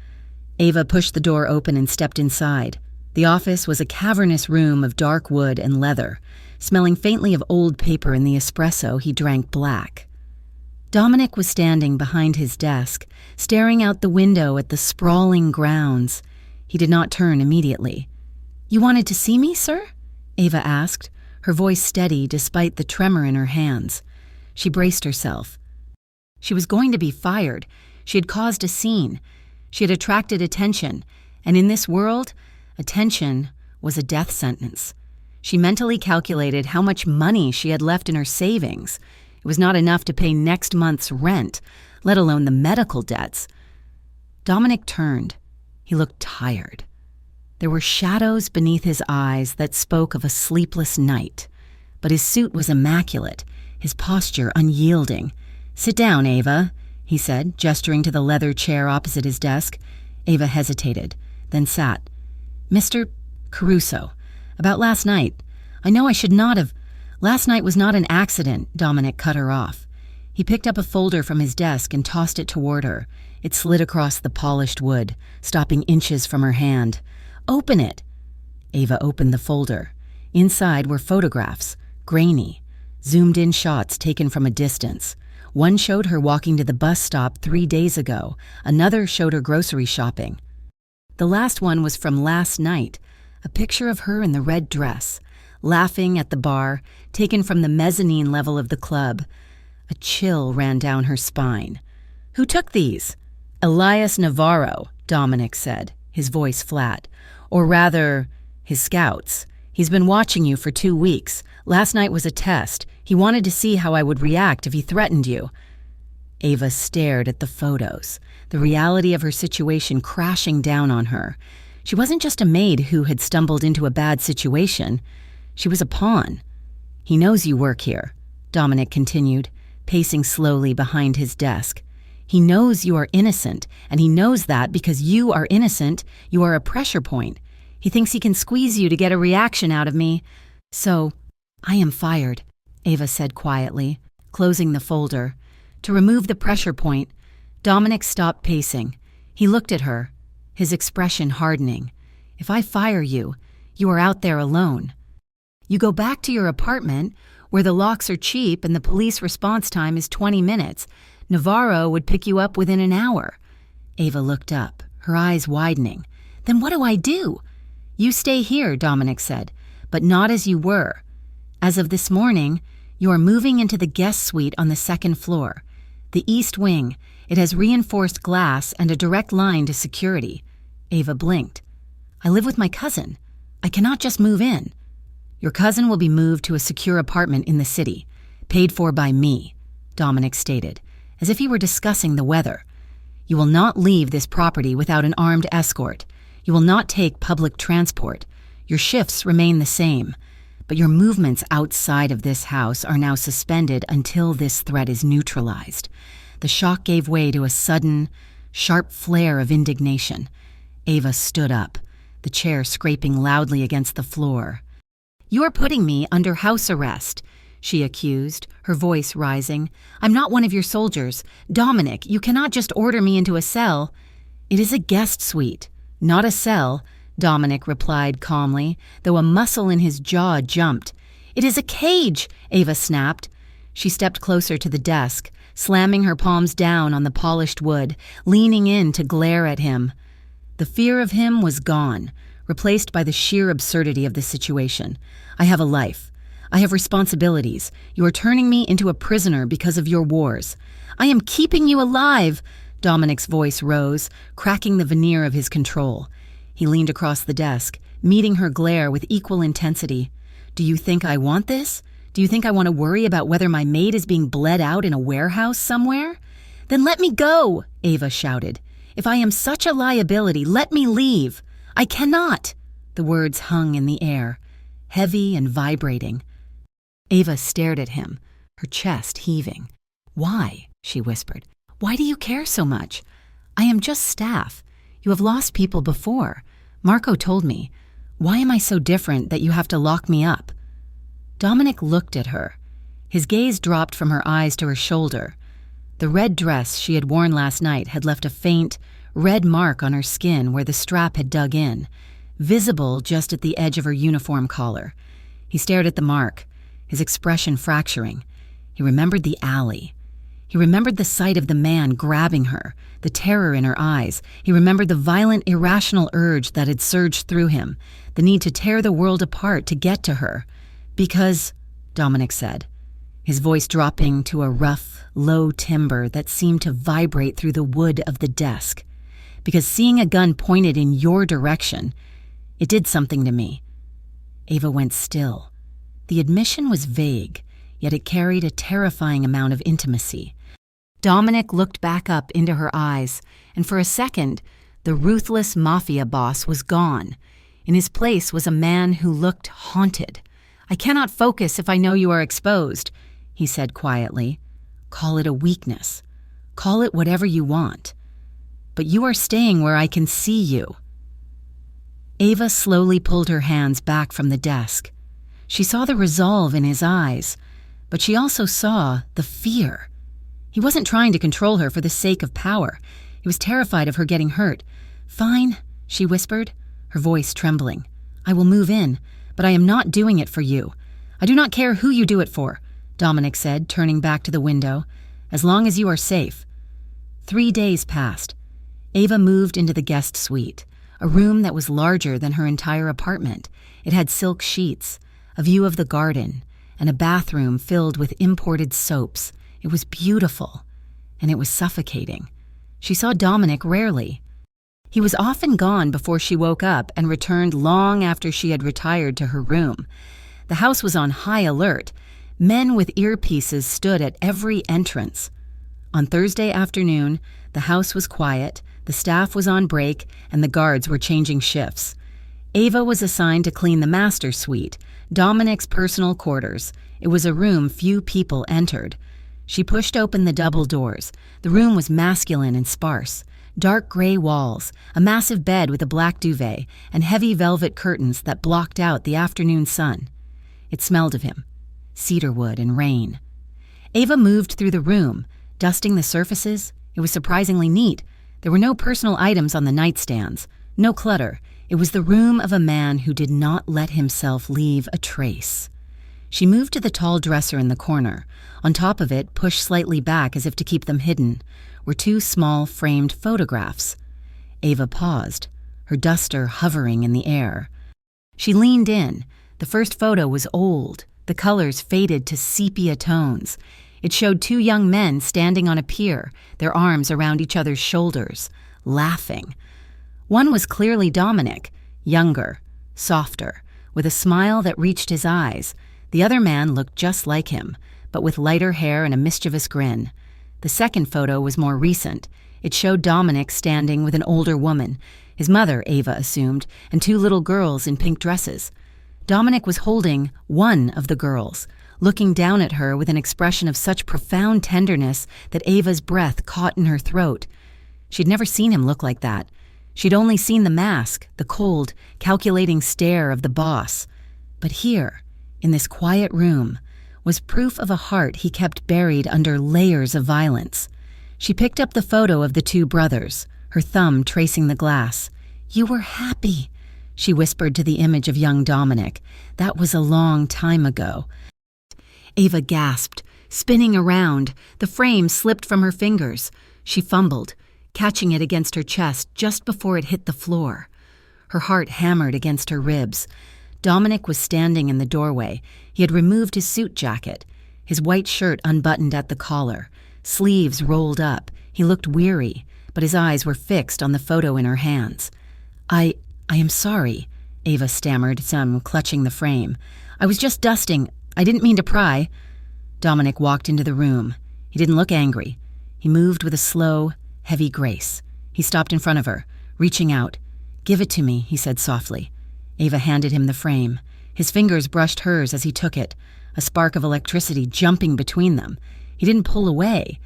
Ava pushed the door open and stepped inside. The office was a cavernous room of dark wood and leather, smelling faintly of old paper in the espresso he drank black. Dominic was standing behind his desk, staring out the window at the sprawling grounds. He did not turn immediately. "You wanted to see me, sir?" Ava asked, her voice steady despite the tremor in her hands. She braced herself. She was going to be fired. She had caused a scene. She had attracted attention, and in this world, attention was a death sentence. She mentally calculated how much money she had left in her savings. It was not enough to pay next month's rent, let alone the medical debts. Dominic turned. He looked tired. There were shadows beneath his eyes that spoke of a sleepless night, but his suit was immaculate, his posture unyielding. "Sit down, Ava," he said, gesturing to the leather chair opposite his desk. Ava hesitated, then sat. "Mr. Caruso, about last night. I know I should not have—" "Last night was not an accident," Dominic cut her off. He picked up a folder from his desk and tossed it toward her. It slid across the polished wood, stopping inches from her hand. "Open it." Ava opened the folder. Inside were photographs, grainy, zoomed-in shots taken from a distance. One showed her walking to the bus stop 3 days ago. Another showed her grocery shopping. The last one was from last night, a picture of her in the red dress, laughing at the bar, taken from the mezzanine level of the club. A chill ran down her spine. "Who took these?" "Elias Navarro," Dominic said, his voice flat. "Or rather, his scouts. He's been watching you for 2 weeks. Last night was a test. He wanted to see how I would react if he threatened you." Ava stared at the photos, the reality of her situation crashing down on her. She wasn't just a maid who had stumbled into a bad situation. She was a pawn. "He knows you work here," Dominic continued, pacing slowly behind his desk. "He knows you are innocent, and he knows that because you are innocent, you are a pressure point. He thinks he can squeeze you to get a reaction out of me. So, I am fired," Ava said quietly, closing the folder. To remove the pressure point, Dominic stopped pacing. He looked at her, his expression hardening. "If I fire you, you are out there alone. You go back to your apartment, where the locks are cheap and the police response time is 20 minutes. Navarro would pick you up within an hour." Ava looked up, her eyes widening. "Then what do I do?" "You stay here," Dominic said, "but not as you were. As of this morning, you are moving into the guest suite on the 2nd floor. The east wing. It has reinforced glass and a direct line to security." Ava blinked. "I live with my cousin. I cannot just move in." "Your cousin will be moved to a secure apartment in the city, paid for by me," Dominic stated, as if he were discussing the weather. "You will not leave this property without an armed escort. You will not take public transport. Your shifts remain the same, but your movements outside of this house are now suspended until this threat is neutralized." The shock gave way to a sudden, sharp flare of indignation. Ava stood up, the chair scraping loudly against the floor. "You are putting me under house arrest," she accused, her voice rising. "I'm not one of your soldiers. Dominic, you cannot just order me into a cell." "It is a guest suite, not a cell," Dominic replied calmly, though a muscle in his jaw jumped. "It is a cage," Ava snapped. She stepped closer to the desk, slamming her palms down on the polished wood, leaning in to glare at him. The fear of him was gone, replaced by the sheer absurdity of the situation. "I have a life. I have responsibilities. You are turning me into a prisoner because of your wars." "I am keeping you alive," Dominic's voice rose, cracking the veneer of his control. He leaned across the desk, meeting her glare with equal intensity. "Do you think I want this? Do you think I want to worry about whether my maid is being bled out in a warehouse somewhere? Then let me go," Ava shouted. "If I am such a liability, let me leave." "I cannot." The words hung in the air, heavy and vibrating. Ava stared at him, her chest heaving. "Why?" she whispered. "Why do you care so much? I am just staff. You have lost people before. Marco told me. Why am I so different that you have to lock me up?" Dominic looked at her. His gaze dropped from her eyes to her shoulder. The red dress she had worn last night had left a faint, red mark on her skin where the strap had dug in, visible just at the edge of her uniform collar. He stared at the mark, his expression fracturing. He remembered the alley. He remembered the sight of the man grabbing her, the terror in her eyes. He remembered the violent, irrational urge that had surged through him, the need to tear the world apart to get to her. "Because," Dominic said, his voice dropping to a rough, low timbre that seemed to vibrate through the wood of the desk. "Because seeing a gun pointed in your direction, it did something to me." Ava went still. The admission was vague, yet it carried a terrifying amount of intimacy. Dominic looked back up into her eyes, and for a second, the ruthless mafia boss was gone. In his place was a man who looked haunted. "I cannot focus if I know you are exposed," he said quietly. "Call it a weakness. Call it whatever you want. But you are staying where I can see you." Ava slowly pulled her hands back from the desk. She saw the resolve in his eyes, but she also saw the fear. He wasn't trying to control her for the sake of power. He was terrified of her getting hurt. "Fine," she whispered, her voice trembling. "I will move in, but I am not doing it for you. I do not care who you do it for," Dominic said, turning back to the window, "as long as you are safe." 3 days passed. Ava moved into the guest suite, a room that was larger than her entire apartment. It had silk sheets, a view of the garden, and a bathroom filled with imported soaps. It was beautiful, and it was suffocating. She saw Dominic rarely. He was often gone before she woke up and returned long after she had retired to her room. The house was on high alert. Men with earpieces stood at every entrance. On Thursday afternoon, the house was quiet, the staff was on break, and the guards were changing shifts. Ava was assigned to clean the master suite, Dominic's personal quarters. It was a room few people entered. She pushed open the double doors. The room was masculine and sparse. Dark gray walls, a massive bed with a black duvet, and heavy velvet curtains that blocked out the afternoon sun. It smelled of him, cedarwood and rain. Ava moved through the room, dusting the surfaces. It was surprisingly neat. There were no personal items on the nightstands, no clutter. It was the room of a man who did not let himself leave a trace. She moved to the tall dresser in the corner. On top of it, pushed slightly back as if to keep them hidden, were 2 small framed photographs. Ava paused, her duster hovering in the air. She leaned in. The first photo was old, the colors faded to sepia tones. It showed 2 young men standing on a pier, their arms around each other's shoulders, laughing. One was clearly Dominic, younger, softer, with a smile that reached his eyes. The other man looked just like him, but with lighter hair and a mischievous grin. The second photo was more recent. It showed Dominic standing with an older woman, his mother, Ava assumed, and 2 little girls in pink dresses. Dominic was holding one of the girls, looking down at her with an expression of such profound tenderness that Ava's breath caught in her throat. She'd never seen him look like that. She'd only seen the mask, the cold, calculating stare of the boss. But here, in this quiet room, was proof of a heart he kept buried under layers of violence. She picked up the photo of the two brothers, her thumb tracing the glass. "You were happy," she whispered to the image of young Dominic. "That was a long time ago." Ava gasped, spinning around. The frame slipped from her fingers. She fumbled, catching it against her chest just before it hit the floor. Her heart hammered against her ribs. Dominic was standing in the doorway. He had removed his suit jacket, his white shirt unbuttoned at the collar, sleeves rolled up. He looked weary, but his eyes were fixed on the photo in her hands. I am sorry," Ava stammered, clutching the frame. "I was just dusting. I didn't mean to pry." Dominic walked into the room. He didn't look angry. He moved with a slow, heavy grace. He stopped in front of her, reaching out. "Give it to me," he said softly. Ava handed him the frame. His fingers brushed hers as he took it, a spark of electricity jumping between them. He didn't pull away.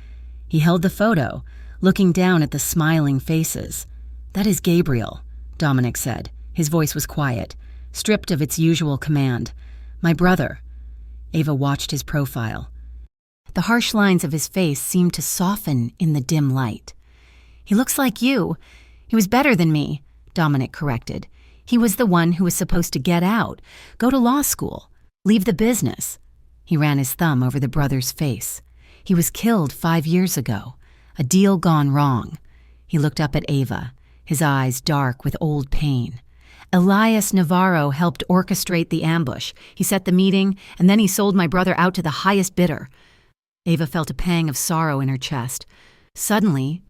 He held the photo, looking down at the smiling faces. "That is Gabriel," Dominic said. His voice was quiet, stripped of its usual command. "My brother." Ava watched his profile. The harsh lines of his face seemed to soften in the dim light. "He looks like you. He was better than me," Dominic corrected. "He was the one who was supposed to get out, go to law school, leave the business." He ran his thumb over the brother's face. "He was killed 5 years ago. A deal gone wrong." He looked up at Ava, his eyes dark with old pain. "Elias Navarro helped orchestrate the ambush. He set the meeting, and then he sold my brother out to the highest bidder." Ava felt a pang of sorrow in her chest. Suddenly,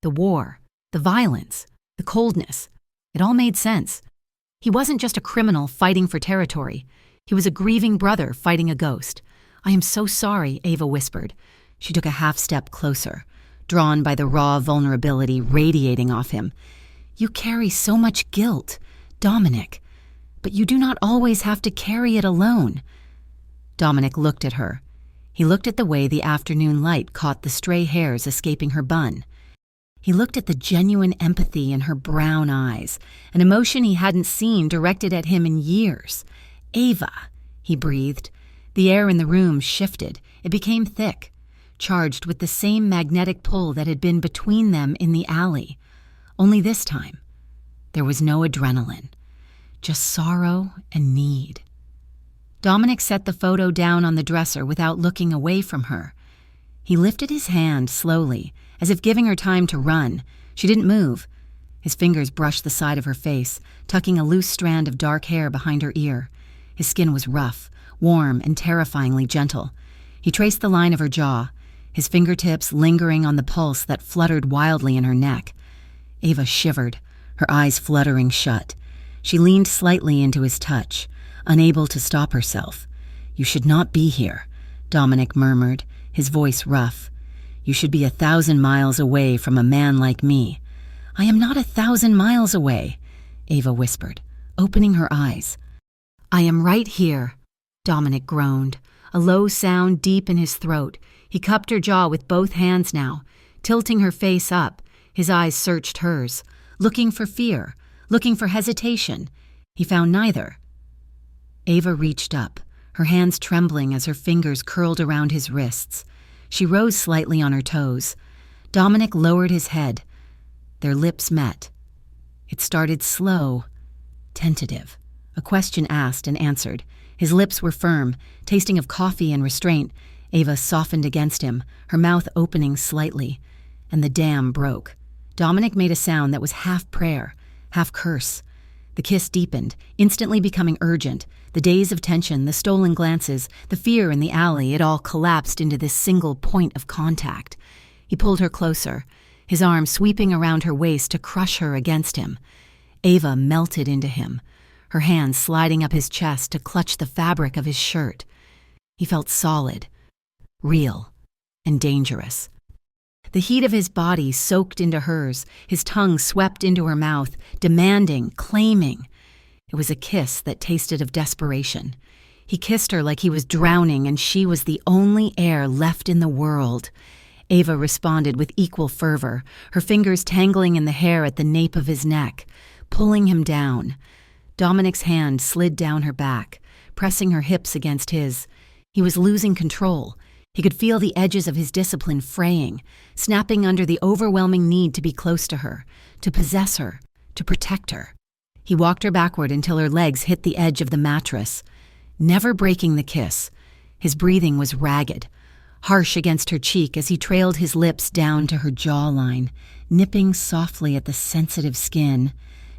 the war, the violence, the coldness, it all made sense. He wasn't just a criminal fighting for territory. He was a grieving brother fighting a ghost. "I am so sorry," Ava whispered. She took a half-step closer, drawn by the raw vulnerability radiating off him. "You carry so much guilt, Dominic, but you do not always have to carry it alone." Dominic looked at her. He looked at the way the afternoon light caught the stray hairs escaping her bun. He looked at the genuine empathy in her brown eyes, an emotion he hadn't seen directed at him in years. "Ava," he breathed. The air in the room shifted. It became thick, charged with the same magnetic pull that had been between them in the alley. Only this time, there was no adrenaline, just sorrow and need. Dominic set the photo down on the dresser without looking away from her. He lifted his hand slowly, as if giving her time to run. She didn't move. His fingers brushed the side of her face, tucking a loose strand of dark hair behind her ear. His skin was rough, warm, and terrifyingly gentle. He traced the line of her jaw, his fingertips lingering on the pulse that fluttered wildly in her neck. Ava shivered, her eyes fluttering shut. She leaned slightly into his touch, unable to stop herself. "You should not be here," Dominic murmured, his voice rough. "You should be 1,000 miles away from a man like me." "I am not 1,000 miles away," Ava whispered, opening her eyes. "I am right here," Dominic groaned, a low sound deep in his throat. He cupped her jaw with both hands now, tilting her face up. His eyes searched hers, looking for fear, looking for hesitation. He found neither. Ava reached up, her hands trembling as her fingers curled around his wrists. She rose slightly on her toes. Dominic lowered his head. Their lips met. It started slow, tentative, a question asked and answered. His lips were firm, tasting of coffee and restraint. Ava softened against him, her mouth opening slightly, and the dam broke. Dominic made a sound that was half prayer, half curse. The kiss deepened, instantly becoming urgent. The days of tension, the stolen glances, the fear in the alley, it all collapsed into this single point of contact. He pulled her closer, his arm sweeping around her waist to crush her against him. Ava melted into him, her hands sliding up his chest to clutch the fabric of his shirt. He felt solid, real, and dangerous. The heat of his body soaked into hers, his tongue swept into her mouth, demanding, claiming. It was a kiss that tasted of desperation. He kissed her like he was drowning and she was the only air left in the world. Ava responded with equal fervor, her fingers tangling in the hair at the nape of his neck, pulling him down. Dominic's hand slid down her back, pressing her hips against his. He was losing control. He could feel the edges of his discipline fraying, snapping under the overwhelming need to be close to her, to possess her, to protect her. He walked her backward until her legs hit the edge of the mattress, never breaking the kiss. His breathing was ragged, harsh against her cheek as he trailed his lips down to her jawline, nipping softly at the sensitive skin.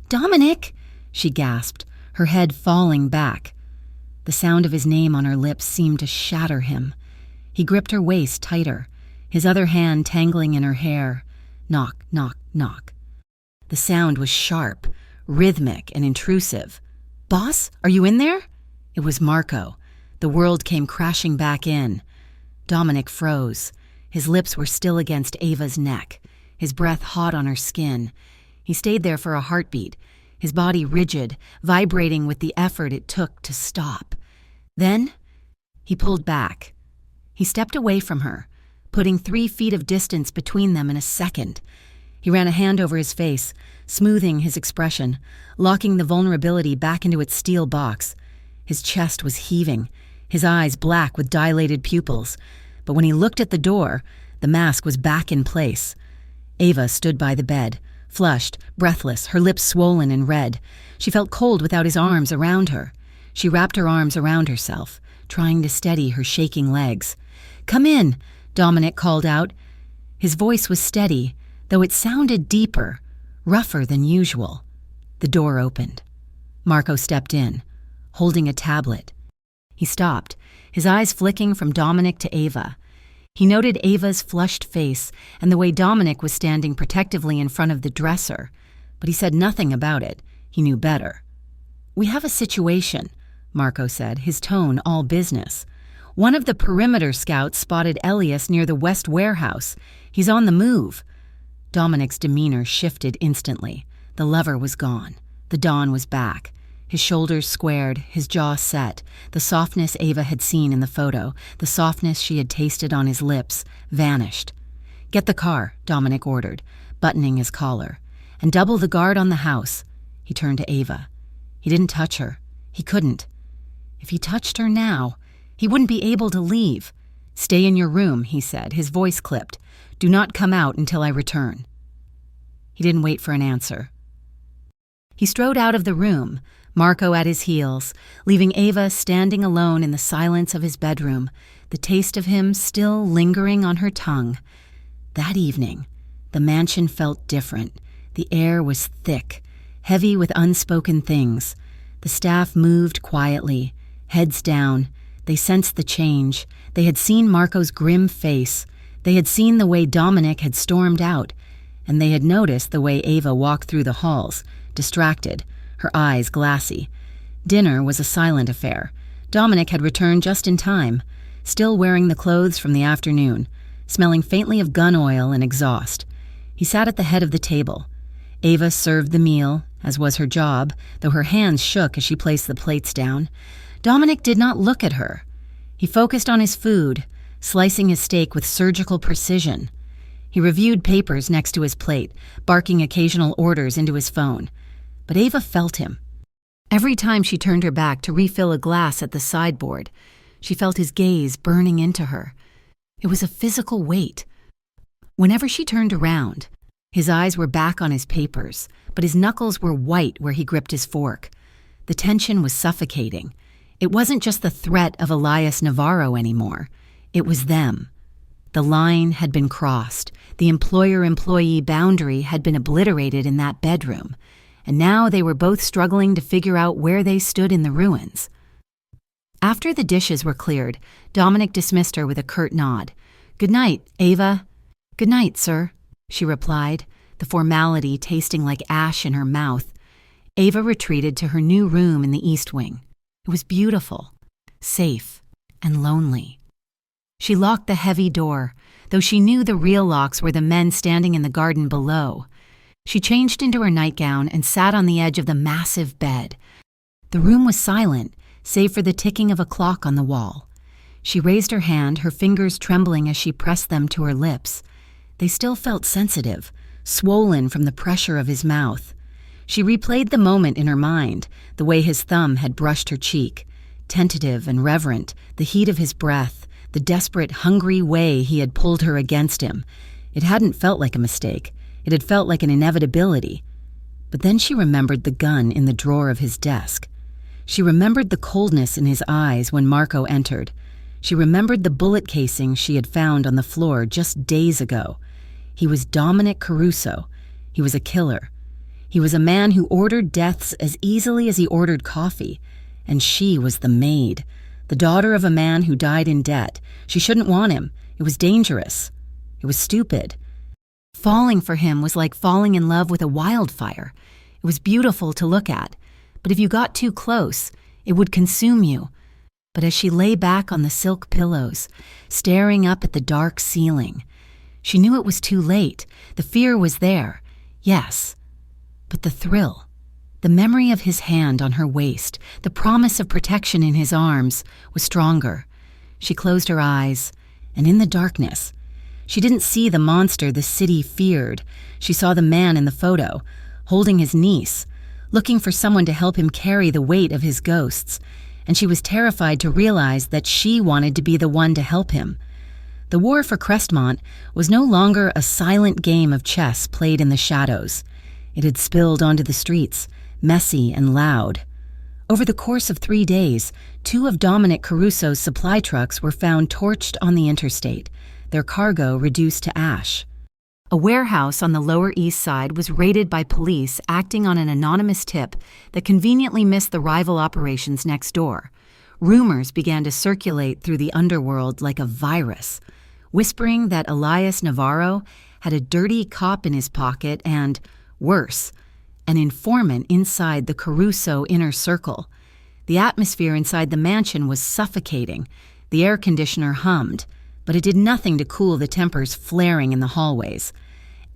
"Dominic!" she gasped, her head falling back. The sound of his name on her lips seemed to shatter him. He gripped her waist tighter, his other hand tangling in her hair. Knock, knock, knock. The sound was sharp, rhythmic, and intrusive. "Boss, are you in there?" It was Marco. The world came crashing back in. Dominic froze. His lips were still against Ava's neck, his breath hot on her skin. He stayed there for a heartbeat, his body rigid, vibrating with the effort it took to stop. Then, he pulled back. He stepped away from her, putting 3 feet of distance between them in a second. He ran a hand over his face, smoothing his expression, locking the vulnerability back into its steel box. His chest was heaving, his eyes black with dilated pupils. But when he looked at the door, the mask was back in place. Ava stood by the bed, flushed, breathless, her lips swollen and red. She felt cold without his arms around her. She wrapped her arms around herself, trying to steady her shaking legs. "Come in," Dominic called out. His voice was steady, though it sounded deeper, rougher than usual. The door opened. Marco stepped in, holding a tablet. He stopped, his eyes flicking from Dominic to Ava. He noted Ava's flushed face and the way Dominic was standing protectively in front of the dresser, but he said nothing about it. He knew better. "We have a situation," Marco said, his tone all business. "One of the perimeter scouts spotted Elias near the West Warehouse. He's on the move." Dominic's demeanor shifted instantly. The lover was gone. The dawn was back. His shoulders squared, his jaw set. The softness Ava had seen in the photo, the softness she had tasted on his lips, vanished. "Get the car," Dominic ordered, buttoning his collar. "And double the guard on the house." He turned to Ava. He didn't touch her. He couldn't. If he touched her now, he wouldn't be able to leave. "Stay in your room," he said, his voice clipped. "Do not come out until I return." He didn't wait for an answer. He strode out of the room, Marco at his heels, leaving Ava standing alone in the silence of his bedroom, the taste of him still lingering on her tongue. That evening, the mansion felt different. The air was thick, heavy with unspoken things. The staff moved quietly, heads down. They sensed the change. They had seen Marco's grim face. They had seen the way Dominic had stormed out, and they had noticed the way Ava walked through the halls, distracted, her eyes glassy. Dinner was a silent affair. Dominic had returned just in time, still wearing the clothes from the afternoon, smelling faintly of gun oil and exhaust. He sat at the head of the table. Ava served the meal, as was her job, though her hands shook as she placed the plates down. Dominic did not look at her. He focused on his food, slicing his steak with surgical precision. He reviewed papers next to his plate, barking occasional orders into his phone. But Ava felt him. Every time she turned her back to refill a glass at the sideboard, she felt his gaze burning into her. It was a physical weight. Whenever she turned around, his eyes were back on his papers, but his knuckles were white where he gripped his fork. The tension was suffocating. It wasn't just the threat of Elias Navarro anymore. It was them. The line had been crossed. The employer-employee boundary had been obliterated in that bedroom. And now they were both struggling to figure out where they stood in the ruins. After the dishes were cleared, Dominic dismissed her with a curt nod. "Good night, Ava." "Good night, sir," she replied, the formality tasting like ash in her mouth. Ava retreated to her new room in the East Wing. It was beautiful, safe, and lonely. She locked the heavy door, though she knew the real locks were the men standing in the garden below. She changed into her nightgown and sat on the edge of the massive bed. The room was silent, save for the ticking of a clock on the wall. She raised her hand, her fingers trembling as she pressed them to her lips. They still felt sensitive, swollen from the pressure of his mouth. She replayed the moment in her mind, the way his thumb had brushed her cheek, tentative and reverent, the heat of his breath, the desperate, hungry way he had pulled her against him. It hadn't felt like a mistake. It had felt like an inevitability. But then she remembered the gun in the drawer of his desk. She remembered the coldness in his eyes when Marco entered. She remembered the bullet casing she had found on the floor just days ago. He was Dominic Caruso. He was a killer. He was a man who ordered deaths as easily as he ordered coffee. And she was the maid, the daughter of a man who died in debt. She shouldn't want him. It was dangerous. It was stupid. Falling for him was like falling in love with a wildfire. It was beautiful to look at, but if you got too close, it would consume you. But as she lay back on the silk pillows, staring up at the dark ceiling, she knew it was too late. The fear was there, yes, but the thrill, the memory of his hand on her waist, the promise of protection in his arms, was stronger. She closed her eyes, and in the darkness, she didn't see the monster the city feared. She saw the man in the photo, holding his niece, looking for someone to help him carry the weight of his ghosts, and she was terrified to realize that she wanted to be the one to help him. The war for Crestmont was no longer a silent game of chess played in the shadows. It had spilled onto the streets, messy and loud. Over the course of 3 days, 2 of Dominic Caruso's supply trucks were found torched on the interstate, their cargo reduced to ash. A warehouse on the Lower East Side was raided by police acting on an anonymous tip that conveniently missed the rival operations next door. Rumors began to circulate through the underworld like a virus, whispering that Elias Navarro had a dirty cop in his pocket and, worse, an informant inside the Caruso inner circle. The atmosphere inside the mansion was suffocating. The air conditioner hummed, but it did nothing to cool the tempers flaring in the hallways.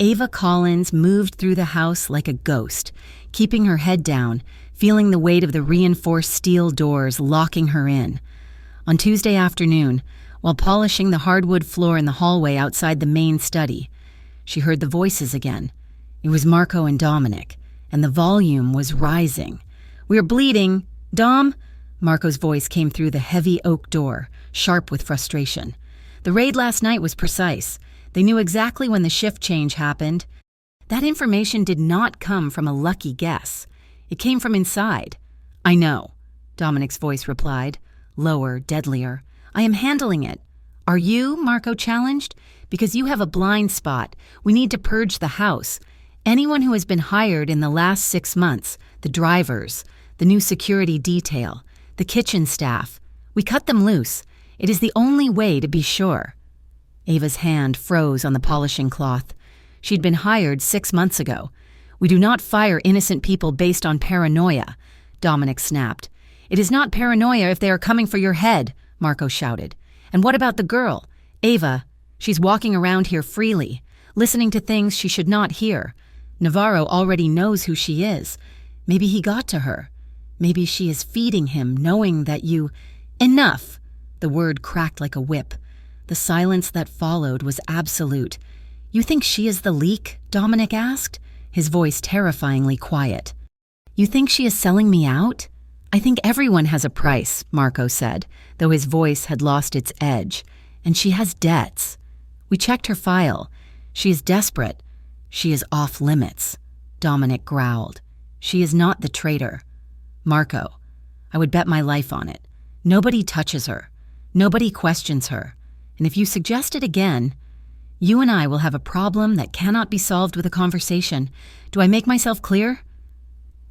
Ava Collins moved through the house like a ghost, keeping her head down, feeling the weight of the reinforced steel doors locking her in. On Tuesday afternoon, while polishing the hardwood floor in the hallway outside the main study, she heard the voices again. It was Marco and Dominic, and the volume was rising. "We're bleeding. Dom?" Marco's voice came through the heavy oak door, sharp with frustration. "The raid last night was precise. They knew exactly when the shift change happened. That information did not come from a lucky guess. It came from inside." "I know," Dominic's voice replied, lower, deadlier. "I am handling it." "Are you?" Marco challenged. "Because you have a blind spot. We need to purge the house. Anyone who has been hired in the last 6 months, the drivers, the new security detail, the kitchen staff, we cut them loose. It is the only way to be sure." Ava's hand froze on the polishing cloth. She'd been hired 6 months ago. "We do not fire innocent people based on paranoia," Dominic snapped. "It is not paranoia if they are coming for your head," Marco shouted. "And what about the girl? Ava, she's walking around here freely, listening to things she should not hear. Navarro already knows who she is. Maybe he got to her. Maybe she is feeding him, knowing that you—" "Enough!" The word cracked like a whip. The silence that followed was absolute. "You think she is the leak?" Dominic asked, his voice terrifyingly quiet. "You think she is selling me out?" "I think everyone has a price," Marco said, though his voice had lost its edge. "And she has debts. We checked her file. She is desperate. She is off limits," Dominic growled. "She is not the traitor. Marco, I would bet my life on it. Nobody touches her. Nobody questions her. And if you suggest it again, you and I will have a problem that cannot be solved with a conversation. Do I make myself clear?"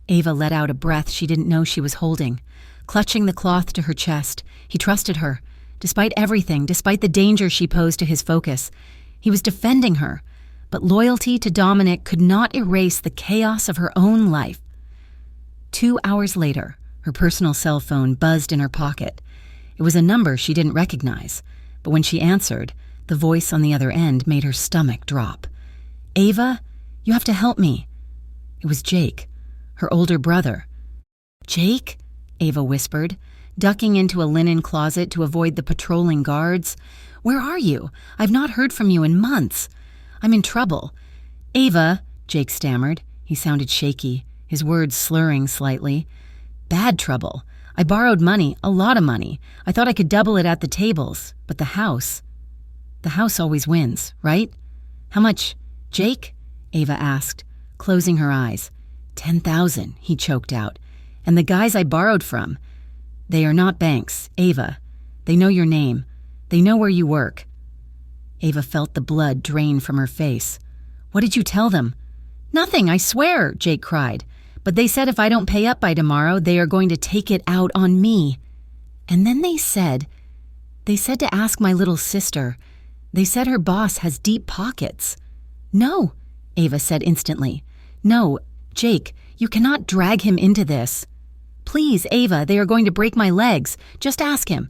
Ava let out a breath she didn't know she was holding. Clutching the cloth to her chest, he trusted her. Despite everything, despite the danger she posed to his focus, he was defending her. But loyalty to Dominic could not erase the chaos of her own life. 2 hours later, her personal cell phone buzzed in her pocket. It was a number she didn't recognize, but when she answered, the voice on the other end made her stomach drop. "Ava, you have to help me." It was Jake, her older brother. "Jake?" Ava whispered, ducking into a linen closet to avoid the patrolling guards. "Where are you? I've not heard from you in months. I'm in trouble." "Ava," Jake stammered. He sounded shaky, his words slurring slightly. Bad trouble. I borrowed money, a lot of money. I thought I could double it at the tables, but the house always wins, right? How much, Jake? Ava asked, closing her eyes. 10,000, he choked out. And the guys I borrowed from, they are not banks, Ava. They know your name. They know where you work. Ava felt the blood drain from her face. What did you tell them? Nothing, I swear, Jake cried. But they said if I don't pay up by tomorrow, they are going to take it out on me. And then they said to ask my little sister. They said her boss has deep pockets. No, Ava said instantly. No, Jake, you cannot drag him into this. Please, Ava, they are going to break my legs. Just ask him.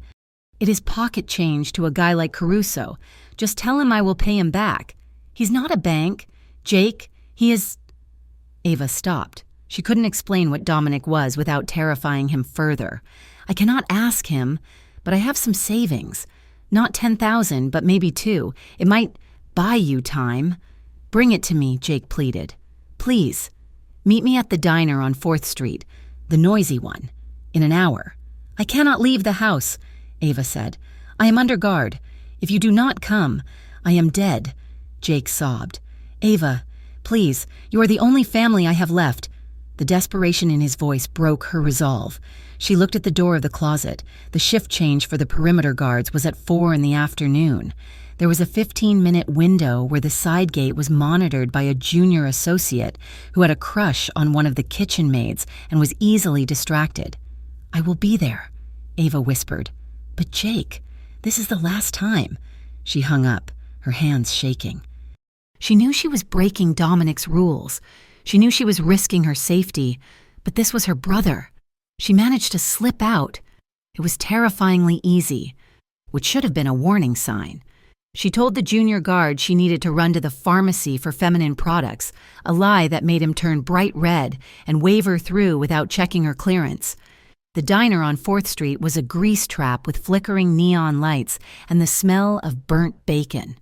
It is pocket change to a guy like Caruso. Just tell him I will pay him back. He's not a bank. Jake, he is... Ava stopped. She couldn't explain what Dominic was without terrifying him further. I cannot ask him, but I have some savings. Not 10,000, but maybe 2. It might buy you time. Bring it to me, Jake pleaded. Please. Meet me at the diner on 4th Street, the noisy one, in an hour. I cannot leave the house, Ava said. I am under guard. If you do not come, I am dead, Jake sobbed. Ava, please, you are the only family I have left. The desperation in his voice broke her resolve. She looked at the door of the closet. The shift change for the perimeter guards was at 4 in the afternoon. There was a 15-minute window where the side gate was monitored by a junior associate who had a crush on one of the kitchen maids and was easily distracted. I will be there, Ava whispered. But Jake, this is the last time. She hung up, her hands shaking. She knew she was breaking Dominic's rules. She knew she was risking her safety, but this was her brother. She managed to slip out. It was terrifyingly easy, which should have been a warning sign. She told the junior guard she needed to run to the pharmacy for feminine products, a lie that made him turn bright red and waver through without checking her clearance. The diner on 4th Street was a grease trap with flickering neon lights and the smell of burnt bacon.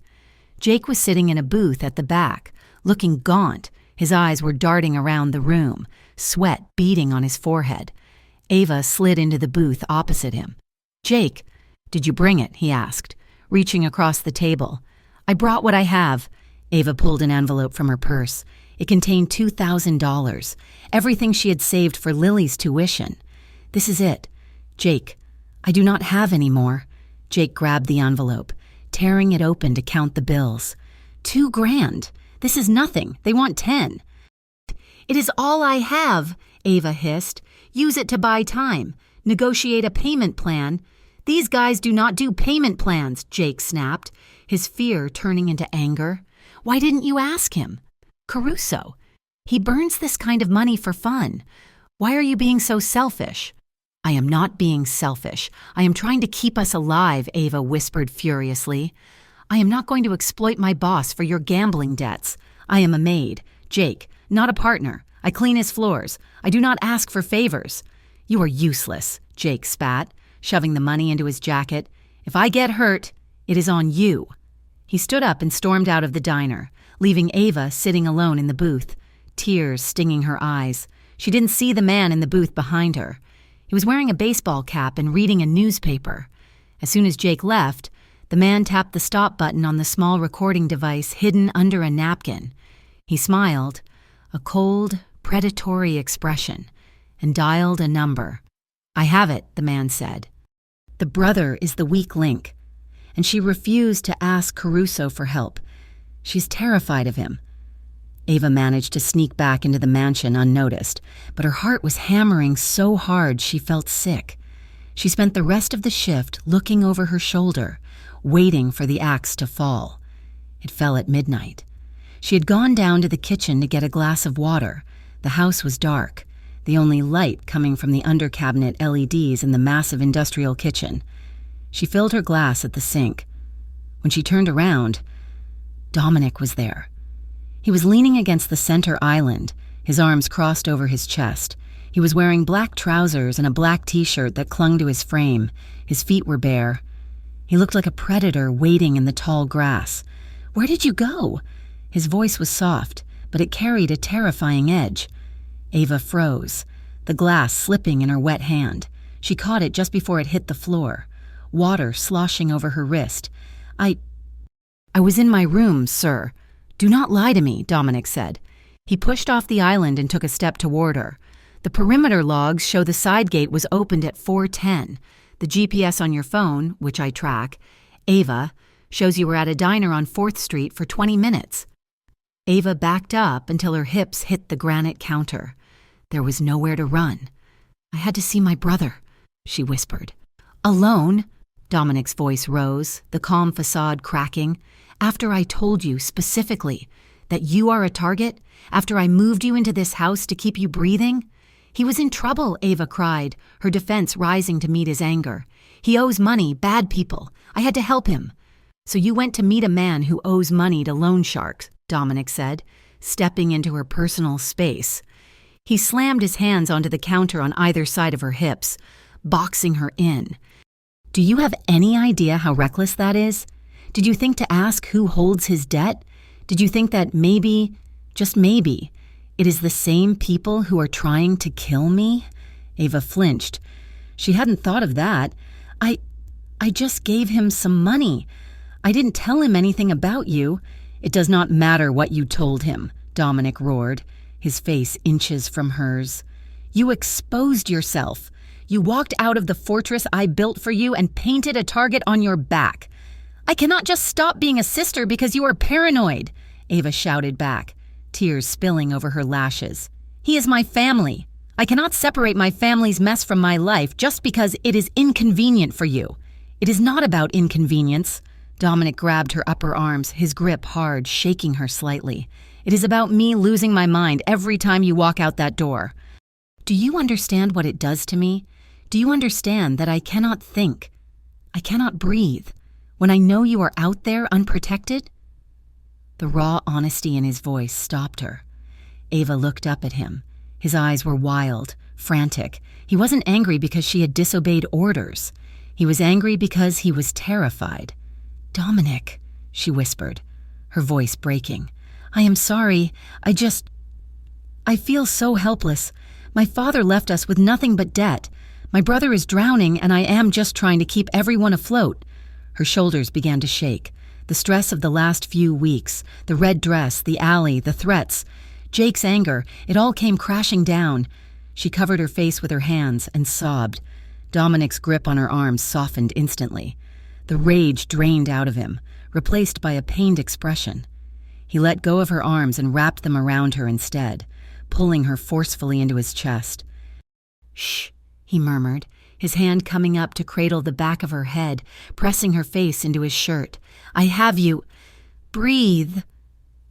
Jake was sitting in a booth at the back, looking gaunt. His eyes were darting around the room, sweat beading on his forehead. Ava slid into the booth opposite him. Jake, did you bring it? He asked, reaching across the table. I brought what I have. Ava pulled an envelope from her purse. It contained $2,000, everything she had saved for Lily's tuition. This is it. Jake, I do not have any more. Jake grabbed the envelope, tearing it open to count the bills. $2,000. This is nothing. They want 10. It is all I have, Ava hissed. Use it to buy time. Negotiate a payment plan. These guys do not do payment plans, Jake snapped, his fear turning into anger. Why didn't you ask him? Caruso. He burns this kind of money for fun. Why are you being so selfish? I am not being selfish. I am trying to keep us alive, Ava whispered furiously. I am not going to exploit my boss for your gambling debts. I am a maid, Jake, not a partner. I clean his floors. I do not ask for favors. You are useless, Jake spat, shoving the money into his jacket. If I get hurt, it is on you. He stood up and stormed out of the diner, leaving Ava sitting alone in the booth, tears stinging her eyes. She didn't see the man in the booth behind her. He was wearing a baseball cap and reading a newspaper. As soon as Jake left, the man tapped the stop button on the small recording device hidden under a napkin. He smiled, a cold, predatory expression, and dialed a number. I have it, the man said. The brother is the weak link, and she refused to ask Caruso for help. She's terrified of him. Ava managed to sneak back into the mansion unnoticed, but her heart was hammering so hard she felt sick. She spent the rest of the shift looking over her shoulder, waiting for the axe to fall. It fell at midnight. She had gone down to the kitchen to get a glass of water. The house was dark, the only light coming from the under-cabinet LEDs in the massive industrial kitchen. She filled her glass at the sink. When she turned around, Dominic was there. He was leaning against the center island, his arms crossed over his chest. He was wearing black trousers and a black t-shirt that clung to his frame. His feet were bare. He looked like a predator waiting in the tall grass. Where did you go? His voice was soft, but it carried a terrifying edge. Ava froze, the glass slipping in her wet hand. She caught it just before it hit the floor, water sloshing over her wrist. I was in my room, sir. Do not lie to me, Dominic said. He pushed off the island and took a step toward her. The perimeter logs show the side gate was opened at 4:10. The GPS on your phone, which I track, Ava, shows you were at a diner on 4th Street for 20 minutes. Ava backed up until her hips hit the granite counter. There was nowhere to run. I had to see my brother, she whispered. Alone? Dominic's voice rose, the calm facade cracking. After I told you specifically that you are a target, after I moved you into this house to keep you breathing? He was in trouble, Ava cried, her defense rising to meet his anger. He owes money, bad people. I had to help him. So you went to meet a man who owes money to loan sharks, Dominic said, stepping into her personal space. He slammed his hands onto the counter on either side of her hips, boxing her in. Do you have any idea how reckless that is? Did you think to ask who holds his debt? Did you think that maybe, just maybe, it is the same people who are trying to kill me? Ava flinched. She hadn't thought of that. I just gave him some money. I didn't tell him anything about you. It does not matter what you told him, Dominic roared, his face inches from hers. You exposed yourself. You walked out of the fortress I built for you and painted a target on your back. I cannot just stop being a sister because you are paranoid, Ava shouted back, tears spilling over her lashes. He is my family. I cannot separate my family's mess from my life just because it is inconvenient for you. It is not about inconvenience. Dominic grabbed her upper arms, his grip hard, shaking her slightly. It is about me losing my mind every time you walk out that door. Do you understand what it does to me? Do you understand that I cannot think? I cannot breathe when I know you are out there unprotected? The raw honesty in his voice stopped her. Ava looked up at him. His eyes were wild, frantic. He wasn't angry because she had disobeyed orders. He was angry because he was terrified. Dominic, she whispered, her voice breaking. I am sorry. I feel so helpless. My father left us with nothing but debt. My brother is drowning, and I am just trying to keep everyone afloat. Her shoulders began to shake. The stress of the last few weeks, the red dress, the alley, the threats, Jake's anger, it all came crashing down. She covered her face with her hands and sobbed. Dominic's grip on her arms softened instantly. The rage drained out of him, replaced by a pained expression. He let go of her arms and wrapped them around her instead, pulling her forcefully into his chest. Shh, he murmured, his hand coming up to cradle the back of her head, pressing her face into his shirt. I have you. Breathe.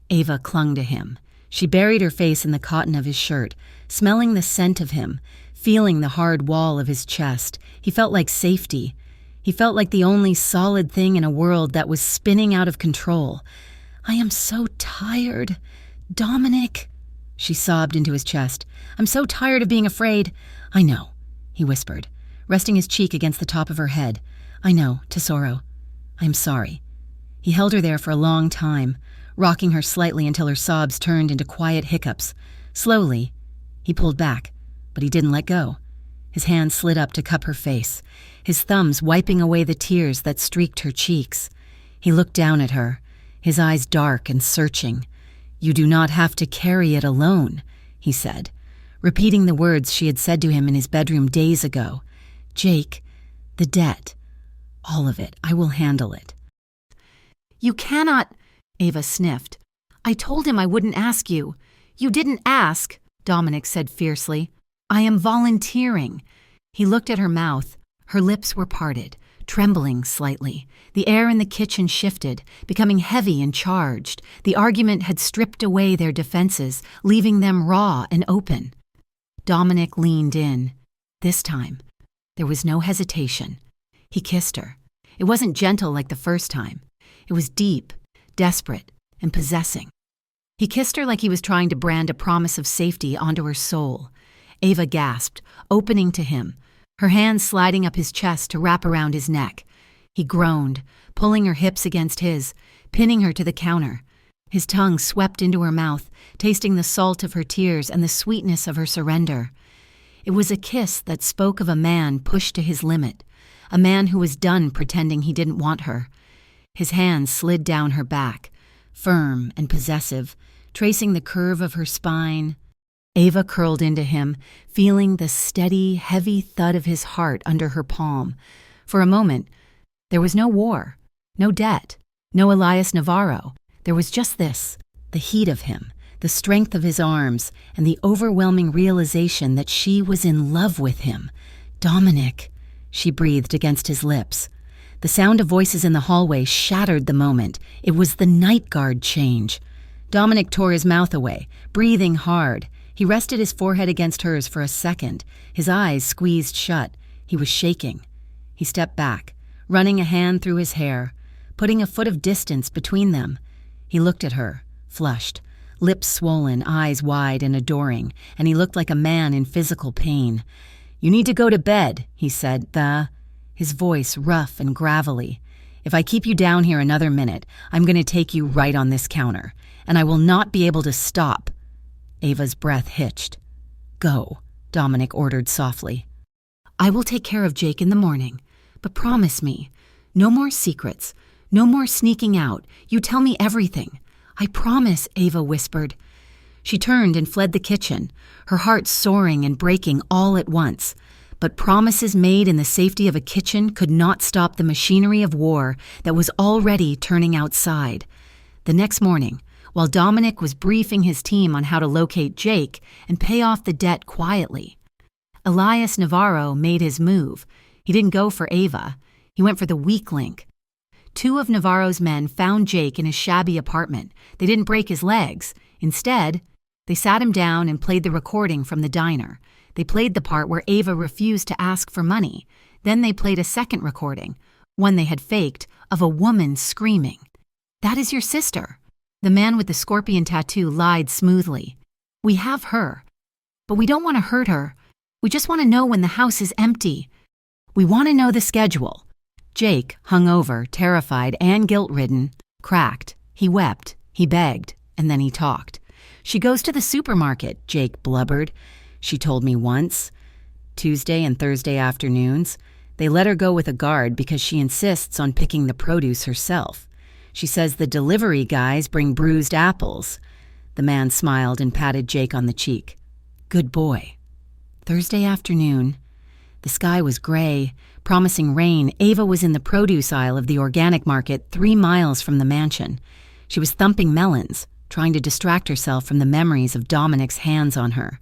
Ava clung to him. She buried her face in the cotton of his shirt, smelling the scent of him, feeling the hard wall of his chest. He felt like safety. He felt like the only solid thing in a world that was spinning out of control. I am so tired. Dominic, she sobbed into his chest. I'm so tired of being afraid. I know, he whispered, resting his cheek against the top of her head. I know, Tesoro. I'm sorry. He held her there for a long time, rocking her slightly until her sobs turned into quiet hiccups. Slowly, he pulled back, but he didn't let go. His hand slid up to cup her face, his thumbs wiping away the tears that streaked her cheeks. He looked down at her, his eyes dark and searching. You do not have to carry it alone, he said, repeating the words she had said to him in his bedroom days ago. Jake, the debt, all of it, I will handle it. You cannot, Ava sniffed. I told him I wouldn't ask you. You didn't ask, Dominic said fiercely. I am volunteering. He looked at her mouth. Her lips were parted, trembling slightly. The air in the kitchen shifted, becoming heavy and charged. The argument had stripped away their defenses, leaving them raw and open. Dominic leaned in. This time, there was no hesitation. He kissed her. It wasn't gentle like the first time. It was deep, desperate, and possessing. He kissed her like he was trying to brand a promise of safety onto her soul. Ava gasped, opening to him, her hands sliding up his chest to wrap around his neck. He groaned, pulling her hips against his, pinning her to the counter. His tongue swept into her mouth, tasting the salt of her tears and the sweetness of her surrender. It was a kiss that spoke of a man pushed to his limit, a man who was done pretending he didn't want her. His hands slid down her back, firm and possessive, tracing the curve of her spine. Ava curled into him, feeling the steady, heavy thud of his heart under her palm. For a moment, there was no war, no debt, no Elias Navarro. There was just this, the heat of him, the strength of his arms, and the overwhelming realization that she was in love with him. "Dominic," she breathed against his lips. The sound of voices in the hallway shattered the moment. It was the night guard change. Dominic tore his mouth away, breathing hard. He rested his forehead against hers for a second, his eyes squeezed shut. He was shaking. He stepped back, running a hand through his hair, putting a foot of distance between them. He looked at her, flushed, lips swollen, eyes wide and adoring, and he looked like a man in physical pain. "You need to go to bed," he said, his voice rough and gravelly. "If I keep you down here another minute, I'm going to take you right on this counter, and I will not be able to stop." Ava's breath hitched. "Go," Dominic ordered softly. "I will take care of Jake in the morning, but promise me, no more secrets, no more sneaking out. You tell me everything. I promise," Ava whispered. She turned and fled the kitchen, her heart soaring and breaking all at once. But promises made in the safety of a kitchen could not stop the machinery of war that was already turning outside. The next morning, while Dominic was briefing his team on how to locate Jake and pay off the debt quietly, Elias Navarro made his move. He didn't go for Ava. He went for the weak link. 2 of Navarro's men found Jake in his shabby apartment. They didn't break his legs. Instead, they sat him down and played the recording from the diner. They played the part where Ava refused to ask for money. Then they played a second recording, one they had faked, of a woman screaming. "That is your sister." The man with the scorpion tattoo lied smoothly. "We have her, but we don't want to hurt her. We just want to know when the house is empty. We want to know the schedule." Jake, hungover, terrified, and guilt-ridden, cracked. He wept, he begged, and then he talked. "She goes to the supermarket," Jake blubbered. "She told me once. Tuesday and Thursday afternoons. They let her go with a guard because she insists on picking the produce herself. She says the delivery guys bring bruised apples." The man smiled and patted Jake on the cheek. "Good boy." Thursday afternoon. The sky was gray, promising rain. Ava was in the produce aisle of the organic market 3 miles from the mansion. She was thumping melons, trying to distract herself from the memories of Dominic's hands on her.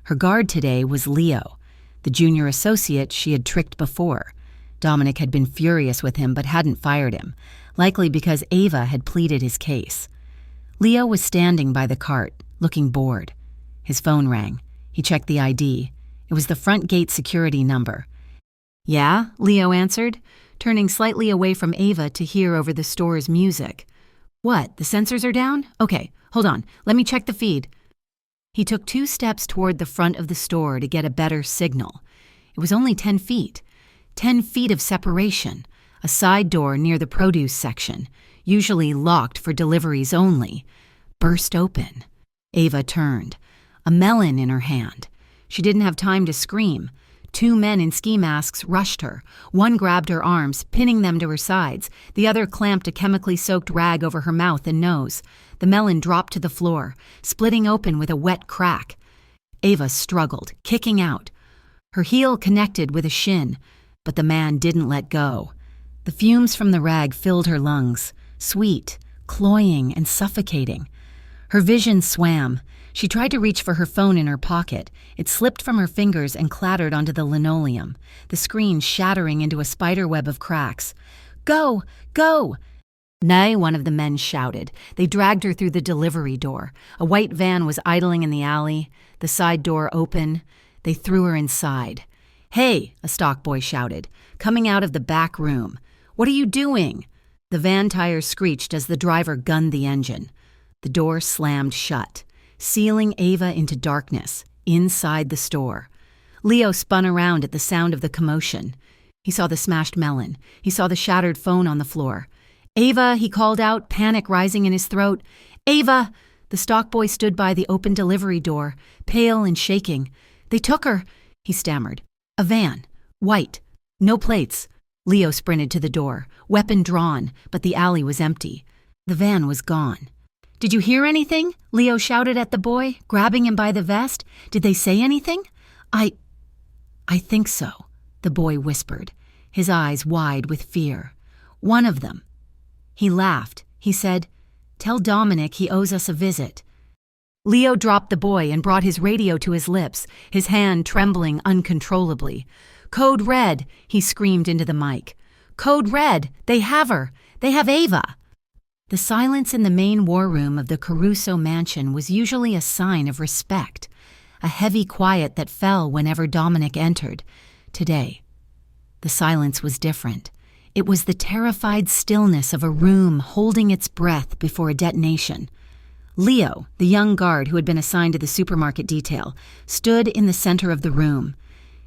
Her guard today was Leo, the junior associate she had tricked before. Dominic had been furious with him but hadn't fired him, likely because Ava had pleaded his case. Leo was standing by the cart, looking bored. His phone rang. He checked the ID. It was the front gate security number. "Yeah?" Leo answered, turning slightly away from Ava to hear over the store's music. "What, the sensors are down? Okay, hold on. Let me check the feed." He took 2 steps toward the front of the store to get a better signal. It was only 10 feet. 10 feet of separation. A side door near the produce section, usually locked for deliveries only, burst open. Ava turned, a melon in her hand. She didn't have time to scream. 2 men in ski masks rushed her. One grabbed her arms, pinning them to her sides. The other clamped a chemically soaked rag over her mouth and nose. The melon dropped to the floor, splitting open with a wet crack. Ava struggled, kicking out. Her heel connected with a shin, but the man didn't let go. The fumes from the rag filled her lungs, sweet, cloying, and suffocating. Her vision swam. She tried to reach for her phone in her pocket. It slipped from her fingers and clattered onto the linoleum, the screen shattering into a spiderweb of cracks. "Go! Go!" "Nay," one of the men shouted. They dragged her through the delivery door. A white van was idling in the alley, the side door open. They threw her inside. "Hey," a stock boy shouted, coming out of the back room. "What are you doing?" The van tires screeched as the driver gunned the engine. The door slammed shut, sealing Ava into darkness, inside the store. Leo spun around at the sound of the commotion. He saw the smashed melon. He saw the shattered phone on the floor. "Ava," he called out, panic rising in his throat. Ava! The stockboy stood by the open delivery door, pale and shaking. They took her, he stammered. A van. White. No plates. Leo sprinted to the door, weapon drawn, but the alley was empty. The van was gone. Did you hear anything? Leo shouted at the boy, grabbing him by the vest. Did they say anything? I think so, the boy whispered, his eyes wide with fear. One of them. He laughed. He said, "Tell Dominic he owes us a visit." Leo dropped the boy and brought his radio to his lips, his hand trembling uncontrollably. "Code Red," he screamed into the mic. "Code Red! They have her! They have Ava!" The silence in the main war room of the Caruso mansion was usually a sign of respect, a heavy quiet that fell whenever Dominic entered. Today, the silence was different. It was the terrified stillness of a room holding its breath before a detonation. Leo, the young guard who had been assigned to the supermarket detail, stood in the center of the room.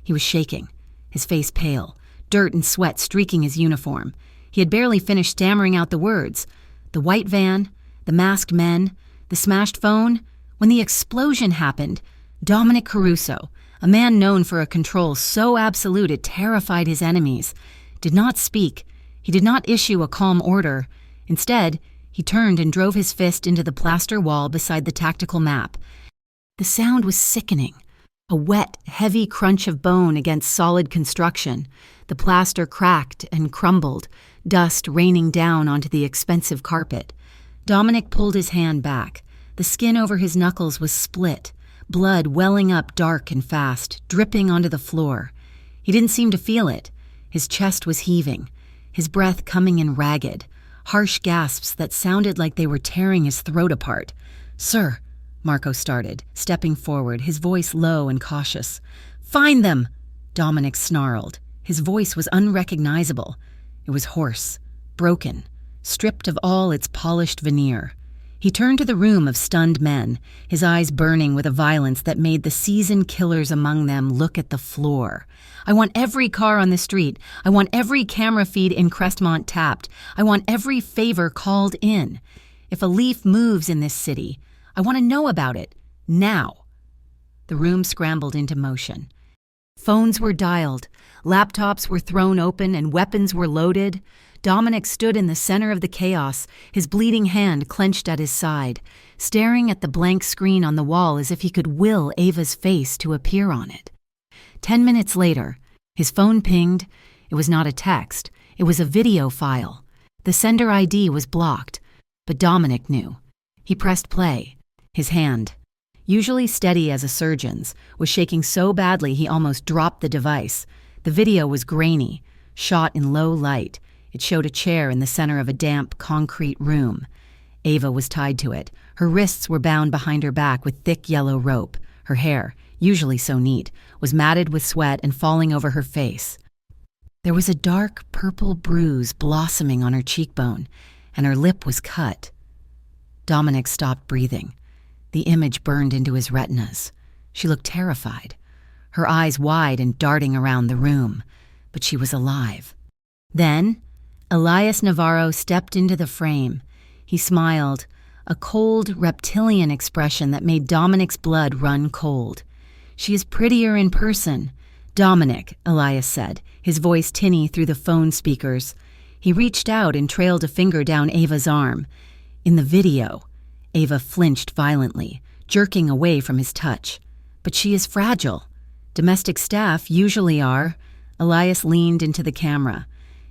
He was shaking, his face pale, dirt and sweat streaking his uniform. He had barely finished stammering out the words. The white van, the masked men, the smashed phone. When the explosion happened, Dominic Caruso, a man known for a control so absolute it terrified his enemies, did not speak. He did not issue a calm order. Instead, he turned and drove his fist into the plaster wall beside the tactical map. The sound was sickening, a wet, heavy crunch of bone against solid construction. The plaster cracked and crumbled, dust raining down onto the expensive carpet. Dominic pulled his hand back. The skin over his knuckles was split, blood welling up dark and fast, dripping onto the floor. He didn't seem to feel it. His chest was heaving, his breath coming in ragged, harsh gasps that sounded like they were tearing his throat apart. "Sir," Marco started, stepping forward, his voice low and cautious. "Find them!" Dominic snarled. His voice was unrecognizable. It was hoarse, broken, stripped of all its polished veneer. He turned to the room of stunned men, his eyes burning with a violence that made the seasoned killers among them look at the floor. "I want every car on the street. I want every camera feed in Crestmont tapped. I want every favor called in. If a leaf moves in this city, I want to know about it. Now." The room scrambled into motion. Phones were dialed, laptops were thrown open, and weapons were loaded. Dominic stood in the center of the chaos, his bleeding hand clenched at his side, staring at the blank screen on the wall as if he could will Ava's face to appear on it. 10 minutes later, his phone pinged. It was not a text. It was a video file. The sender ID was blocked, but Dominic knew. He pressed play. His hand, usually steady as a surgeon's, was shaking so badly he almost dropped the device. The video was grainy, shot in low light. It showed a chair in the center of a damp, concrete room. Ava was tied to it. Her wrists were bound behind her back with thick yellow rope. Her hair, usually so neat, was matted with sweat and falling over her face. There was a dark purple bruise blossoming on her cheekbone, and her lip was cut. Dominic stopped breathing. The image burned into his retinas. She looked terrified, her eyes wide and darting around the room, but she was alive. Then, Elias Navarro stepped into the frame. He smiled, a cold, reptilian expression that made Dominic's blood run cold. "She is prettier in person." "Dominic," Elias said, his voice tinny through the phone speakers. He reached out and trailed a finger down Ava's arm. In the video, Ava flinched violently, jerking away from his touch. "But she is fragile. Domestic staff usually are." Elias leaned into the camera.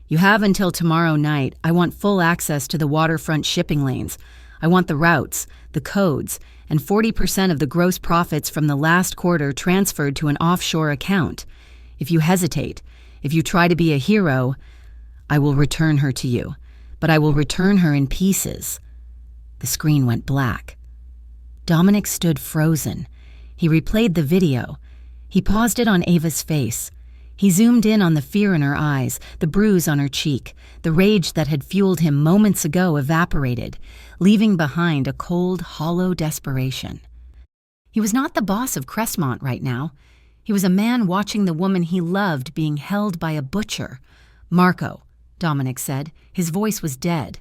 "You have until tomorrow night. I want full access to the waterfront shipping lanes. I want the routes, the codes, and 40% of the gross profits from the last quarter transferred to an offshore account. If you hesitate, if you try to be a hero, I will return her to you. But I will return her in pieces." The screen went black. Dominic stood frozen. He replayed the video. He paused it on Ava's face. He zoomed in on the fear in her eyes, the bruise on her cheek. The rage that had fueled him moments ago evaporated, leaving behind a cold, hollow desperation. He was not the boss of Crestmont right now. He was a man watching the woman he loved being held by a butcher. "Marco," Dominic said. His voice was dead.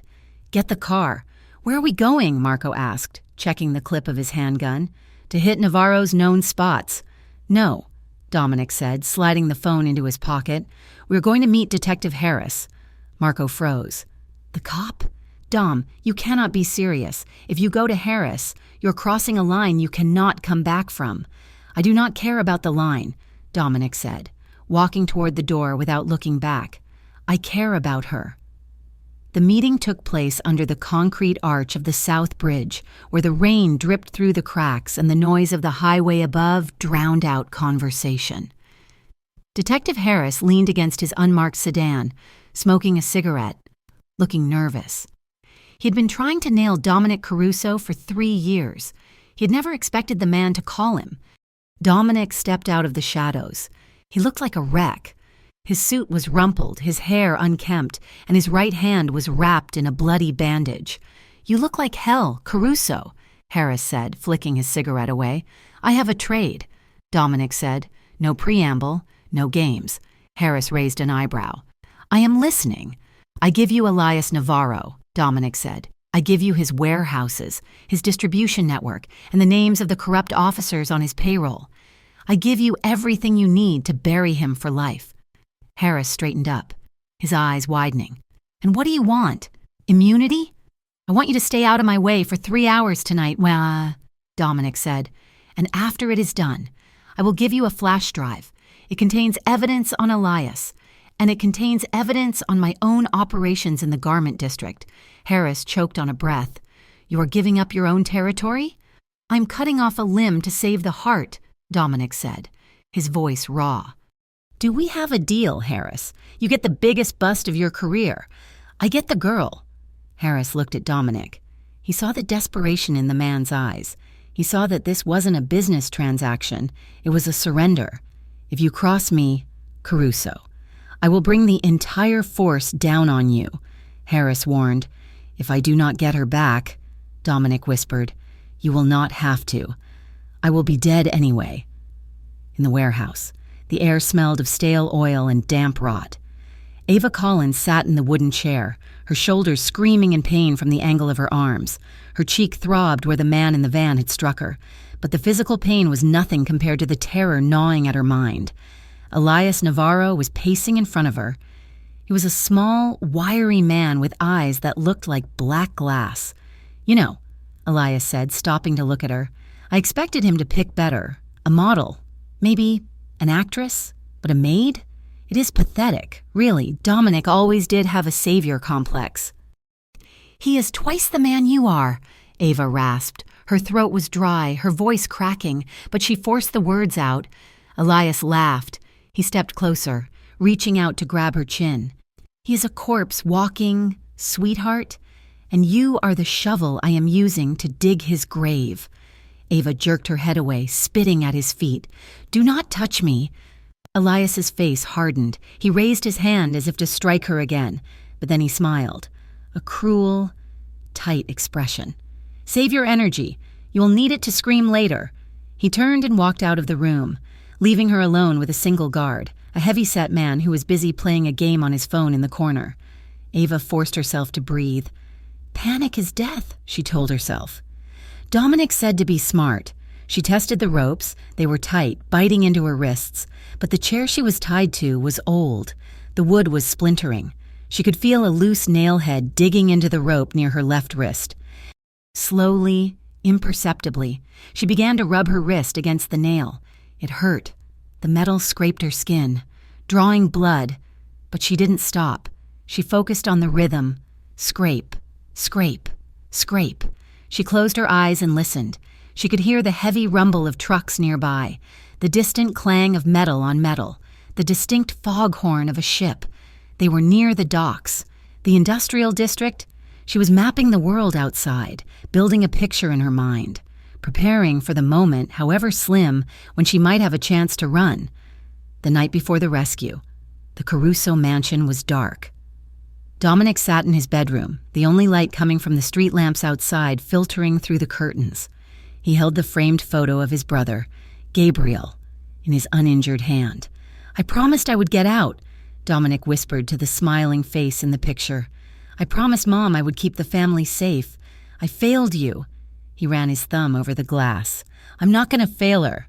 "Get the car. "Where are we going?" Marco asked, checking the clip of his handgun. "To hit Navarro's known spots." "No," Dominic said, sliding the phone into his pocket. "We're going to meet Detective Harris." Marco froze. "The cop? Dom, you cannot be serious. If you go to Harris, you're crossing a line you cannot come back from." "I do not care about the line," Dominic said, walking toward the door without looking back. "I care about her." The meeting took place under the concrete arch of the South Bridge, where the rain dripped through the cracks and the noise of the highway above drowned out conversation. Detective Harris leaned against his unmarked sedan, smoking a cigarette, looking nervous. He had been trying to nail Dominic Caruso for 3 years. He had never expected the man to call him. Dominic stepped out of the shadows. He looked like a wreck. His suit was rumpled, his hair unkempt, and his right hand was wrapped in a bloody bandage. "You look like hell, Caruso," Harris said, flicking his cigarette away. "I have a trade," Dominic said. No preamble, no games. Harris raised an eyebrow. "I am listening." "I give you Elias Navarro," Dominic said. "I give you his warehouses, his distribution network, and the names of the corrupt officers on his payroll. I give you everything you need to bury him for life." Harris straightened up, his eyes widening. "And what do you want? Immunity?" "I want you to stay out of my way for 3 hours tonight, Dominic said. "And after it is done, I will give you a flash drive. It contains evidence on Elias, and it contains evidence on my own operations in the garment district." Harris choked on a breath. "You are giving up your own territory?" "I'm cutting off a limb to save the heart," Dominic said, his voice raw. "Do we have a deal, Harris? You get the biggest bust of your career. I get the girl." Harris looked at Dominic. He saw the desperation in the man's eyes. He saw that this wasn't a business transaction. It was a surrender. "If you cross me, Caruso, I will bring the entire force down on you," Harris warned. "If I do not get her back," Dominic whispered, "you will not have to. I will be dead anyway." In the warehouse, the air smelled of stale oil and damp rot. Ava Collins sat in the wooden chair, her shoulders screaming in pain from the angle of her arms. Her cheek throbbed where the man in the van had struck her, but the physical pain was nothing compared to the terror gnawing at her mind. Elias Navarro was pacing in front of her. He was a small, wiry man with eyes that looked like black glass. "You know," Elias said, stopping to look at her, "I expected him to pick better. A model. Maybe an actress, but a maid? It is pathetic. Really, Dominic always did have a savior complex." "He is twice the man you are," Ava rasped. Her throat was dry, her voice cracking, but she forced the words out. Elias laughed. He stepped closer, reaching out to grab her chin. "He is a corpse walking, sweetheart, and you are the shovel I am using to dig his grave." Ava jerked her head away, spitting at his feet. "Do not touch me." Elias's face hardened. He raised his hand as if to strike her again, but then he smiled. A cruel, tight expression. "Save your energy. You will need it to scream later." He turned and walked out of the room, leaving her alone with a single guard, a heavy-set man who was busy playing a game on his phone in the corner. Ava forced herself to breathe. Panic is death, she told herself. Dominic said to be smart. She tested the ropes. They were tight, biting into her wrists. But the chair she was tied to was old. The wood was splintering. She could feel a loose nail head digging into the rope near her left wrist. Slowly, imperceptibly, she began to rub her wrist against the nail. It hurt. The metal scraped her skin, drawing blood. But she didn't stop. She focused on the rhythm. Scrape, scrape, scrape. She closed her eyes and listened. She could hear the heavy rumble of trucks nearby, the distant clang of metal on metal, the distinct foghorn of a ship. They were near the docks. The industrial district? She was mapping the world outside, building a picture in her mind, preparing for the moment, however slim, when she might have a chance to run. The night before the rescue, the Caruso mansion was dark. Dominic sat in his bedroom, the only light coming from the street lamps outside filtering through the curtains. He held the framed photo of his brother, Gabriel, in his uninjured hand. "I promised I would get out," Dominic whispered to the smiling face in the picture. "I promised Mom I would keep the family safe. I failed you." He ran his thumb over the glass. "I'm not going to fail her."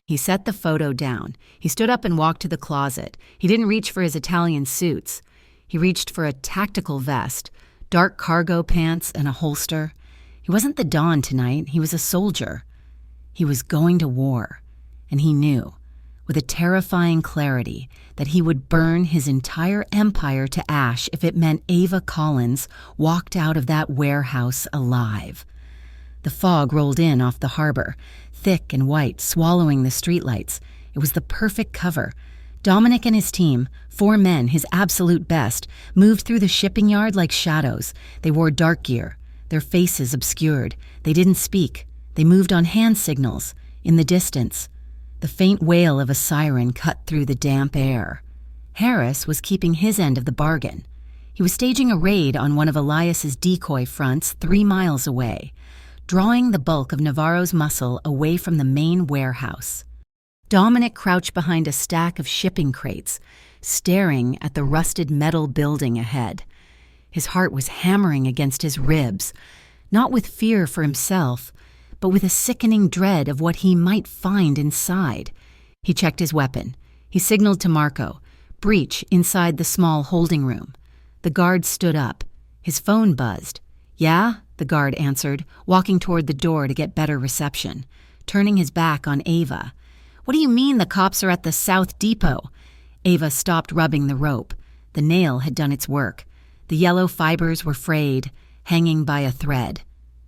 He set the photo down. He stood up and walked to the closet. He didn't reach for his Italian suits. He reached for a tactical vest, dark cargo pants, and a holster. He wasn't the Don tonight. He was a soldier. He was going to war, and he knew, with a terrifying clarity, that he would burn his entire empire to ash if it meant Ava Collins walked out of that warehouse alive. The fog rolled in off the harbor, thick and white, swallowing the streetlights. It was the perfect cover. Dominic and his team, 4 men, his absolute best, moved through the shipping yard like shadows. They wore dark gear, their faces obscured. They didn't speak. They moved on hand signals. In the distance, the faint wail of a siren cut through the damp air. Harris was keeping his end of the bargain. He was staging a raid on one of Elias's decoy fronts 3 miles away, drawing the bulk of Navarro's muscle away from the main warehouse. Dominic crouched behind a stack of shipping crates, staring at the rusted metal building ahead. His heart was hammering against his ribs, not with fear for himself, but with a sickening dread of what he might find inside. He checked his weapon. He signaled to Marco, "Breach inside the small holding room." The guard stood up. His phone buzzed. "Yeah?" the guard answered, walking toward the door to get better reception, turning his back on Ava. "What do you mean the cops are at the South Depot?" Ava stopped rubbing the rope. The nail had done its work. The yellow fibers were frayed, hanging by a thread.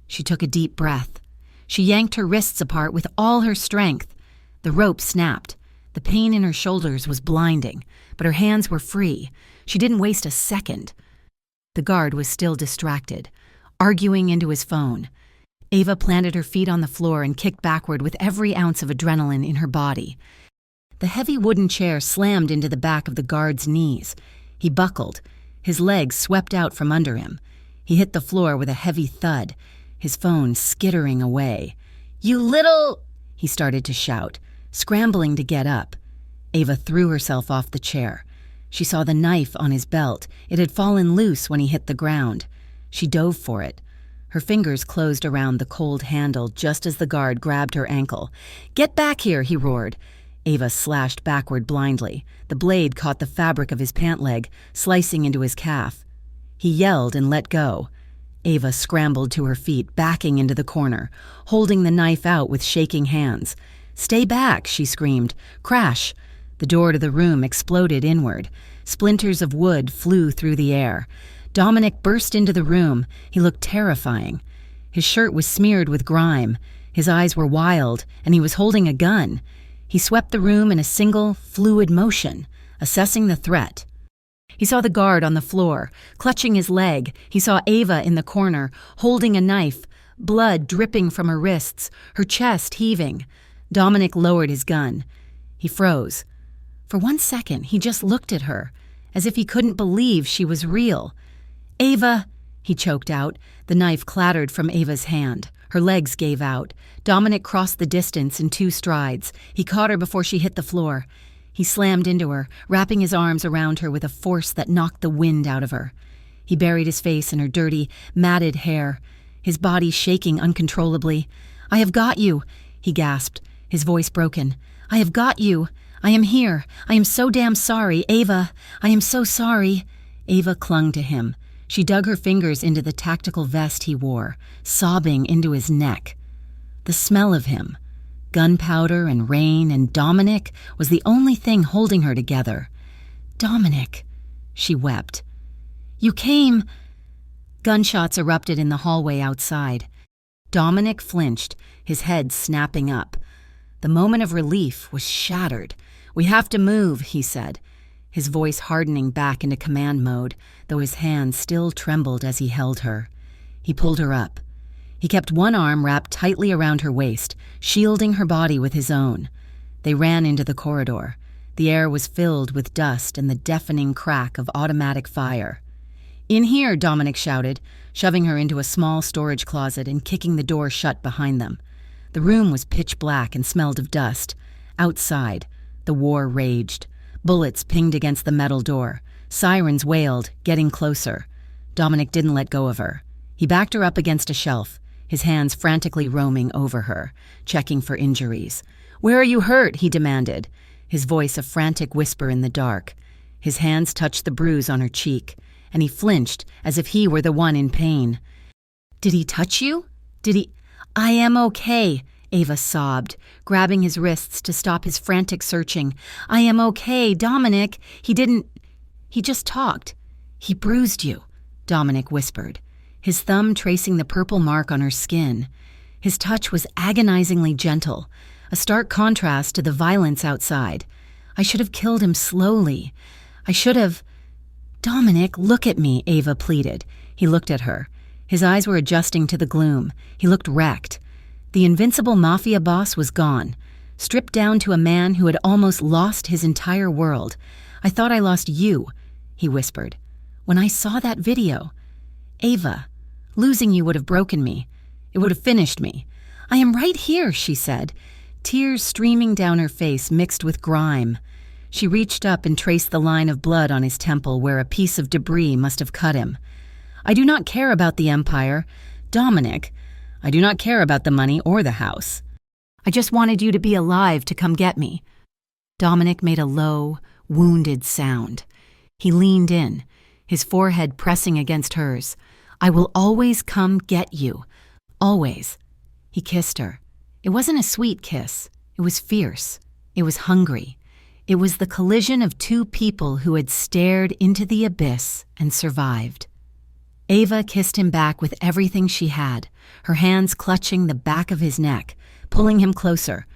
She took a deep breath. She yanked her wrists apart with all her strength. The rope snapped. The pain in her shoulders was blinding, but her hands were free. She didn't waste a second. The guard was still distracted, arguing into his phone. Ava planted her feet on the floor and kicked backward with every ounce of adrenaline in her body. The heavy wooden chair slammed into the back of the guard's knees. He buckled. His legs swept out from under him. He hit the floor with a heavy thud, his phone skittering away. "You little—" he started to shout, scrambling to get up. Ava threw herself off the chair. She saw the knife on his belt. It had fallen loose when he hit the ground. She dove for it. Her fingers closed around the cold handle just as the guard grabbed her ankle. "Get back here," he roared. Ava slashed backward blindly. The blade caught the fabric of his pant leg, slicing into his calf. He yelled and let go. Ava scrambled to her feet, backing into the corner, holding the knife out with shaking hands. "Stay back," she screamed. "Crash!" The door to the room exploded inward. Splinters of wood flew through the air. Dominic burst into the room. He looked terrifying. His shirt was smeared with grime. His eyes were wild, and he was holding a gun. He swept the room in a single, fluid motion, assessing the threat. He saw the guard on the floor, clutching his leg. He saw Ava in the corner, holding a knife, blood dripping from her wrists, her chest heaving. Dominic lowered his gun. He froze. For 1 second, he just looked at her, as if he couldn't believe she was real. "Ava!" he choked out. The knife clattered from Ava's hand. Her legs gave out. Dominic crossed the distance in 2 strides. He caught her before she hit the floor. He slammed into her, wrapping his arms around her with a force that knocked the wind out of her. He buried his face in her dirty, matted hair, his body shaking uncontrollably. "I have got you," he gasped, his voice broken. "I have got you. I am here. I am so damn sorry, Ava. I am so sorry." Ava clung to him. She dug her fingers into the tactical vest he wore, sobbing into his neck. The smell of him, gunpowder and rain and Dominic, was the only thing holding her together. "Dominic," she wept. "You came—" Gunshots erupted in the hallway outside. Dominic flinched, his head snapping up. The moment of relief was shattered. "We have to move," he said, his voice hardening back into command mode, though his hand still trembled as he held her. He pulled her up. He kept one arm wrapped tightly around her waist, shielding her body with his own. They ran into the corridor. The air was filled with dust and the deafening crack of automatic fire. "In here," Dominic shouted, shoving her into a small storage closet and kicking the door shut behind them. The room was pitch black and smelled of dust. Outside, the war raged. Bullets pinged against the metal door. Sirens wailed, getting closer. Dominic didn't let go of her. He backed her up against a shelf, his hands frantically roaming over her, checking for injuries. "Where are you hurt?" he demanded, his voice a frantic whisper in the dark. His hands touched the bruise on her cheek, and he flinched as if he were the one in pain. "Did he touch you? Did he—" "I am okay," Ava sobbed, grabbing his wrists to stop his frantic searching. "I am okay, Dominic. He just talked. He bruised you," Dominic whispered, his thumb tracing the purple mark on her skin. His touch was agonizingly gentle, a stark contrast to the violence outside. "I should have killed him slowly. I should have—" "Dominic, look at me," Ava pleaded. He looked at her. His eyes were adjusting to the gloom. He looked wrecked. The invincible mafia boss was gone, stripped down to a man who had almost lost his entire world. "I thought I lost you," he whispered. "When I saw that video. Ava, losing you would have broken me. It would have finished me." "I am right here," she said, tears streaming down her face mixed with grime. She reached up and traced the line of blood on his temple where a piece of debris must have cut him. "I do not care about the Empire. Dominic, I do not care about the money or the house. I just wanted you to be alive to come get me." Dominic made a low, wounded sound. He leaned in, his forehead pressing against hers. "I will always come get you. Always." He kissed her. It wasn't a sweet kiss. It was fierce. It was hungry. It was the collision of two people who had stared into the abyss and survived. Ava kissed him back with everything she had, her hands clutching the back of his neck, pulling him closer.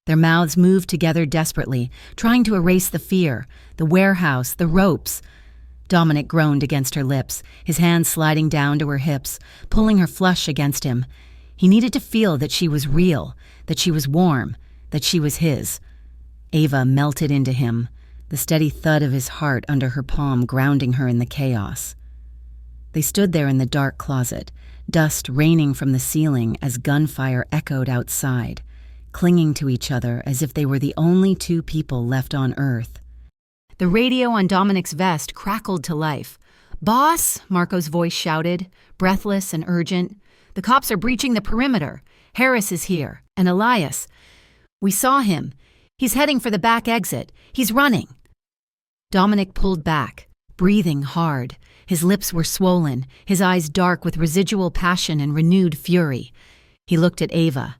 Their mouths moved together desperately, trying to erase the fear, the warehouse, the ropes. Dominic groaned against her lips, his hands sliding down to her hips, pulling her flush against him. He needed to feel that she was real, that she was warm, that she was his. Ava melted into him, the steady thud of his heart under her palm grounding her in the chaos. They stood there in the dark closet, dust raining from the ceiling as gunfire echoed outside, clinging to each other as if they were the only two people left on Earth. The radio on Dominic's vest crackled to life. "Boss," Marco's voice shouted, breathless and urgent. "The cops are breaching the perimeter. Harris is here, and Elias. We saw him. He's heading for the back exit. He's running." Dominic pulled back, breathing hard. His lips were swollen, his eyes dark with residual passion and renewed fury. He looked at Ava.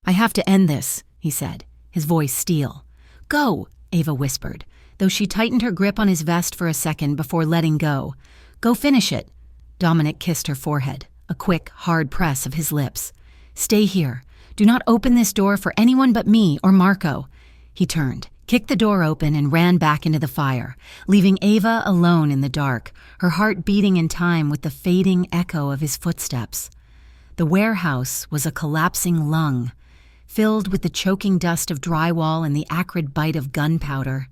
"I have to end this," he said, his voice steel. "Go," Ava whispered, though she tightened her grip on his vest for a second before letting go. "Go finish it." Dominic kissed her forehead, a quick, hard press of his lips. "Stay here. Do not open this door for anyone but me or Marco." He turned, kicked the door open, and ran back into the fire, leaving Ava alone in the dark, her heart beating in time with the fading echo of his footsteps. The warehouse was a collapsing lung, filled with the choking dust of drywall and the acrid bite of gunpowder.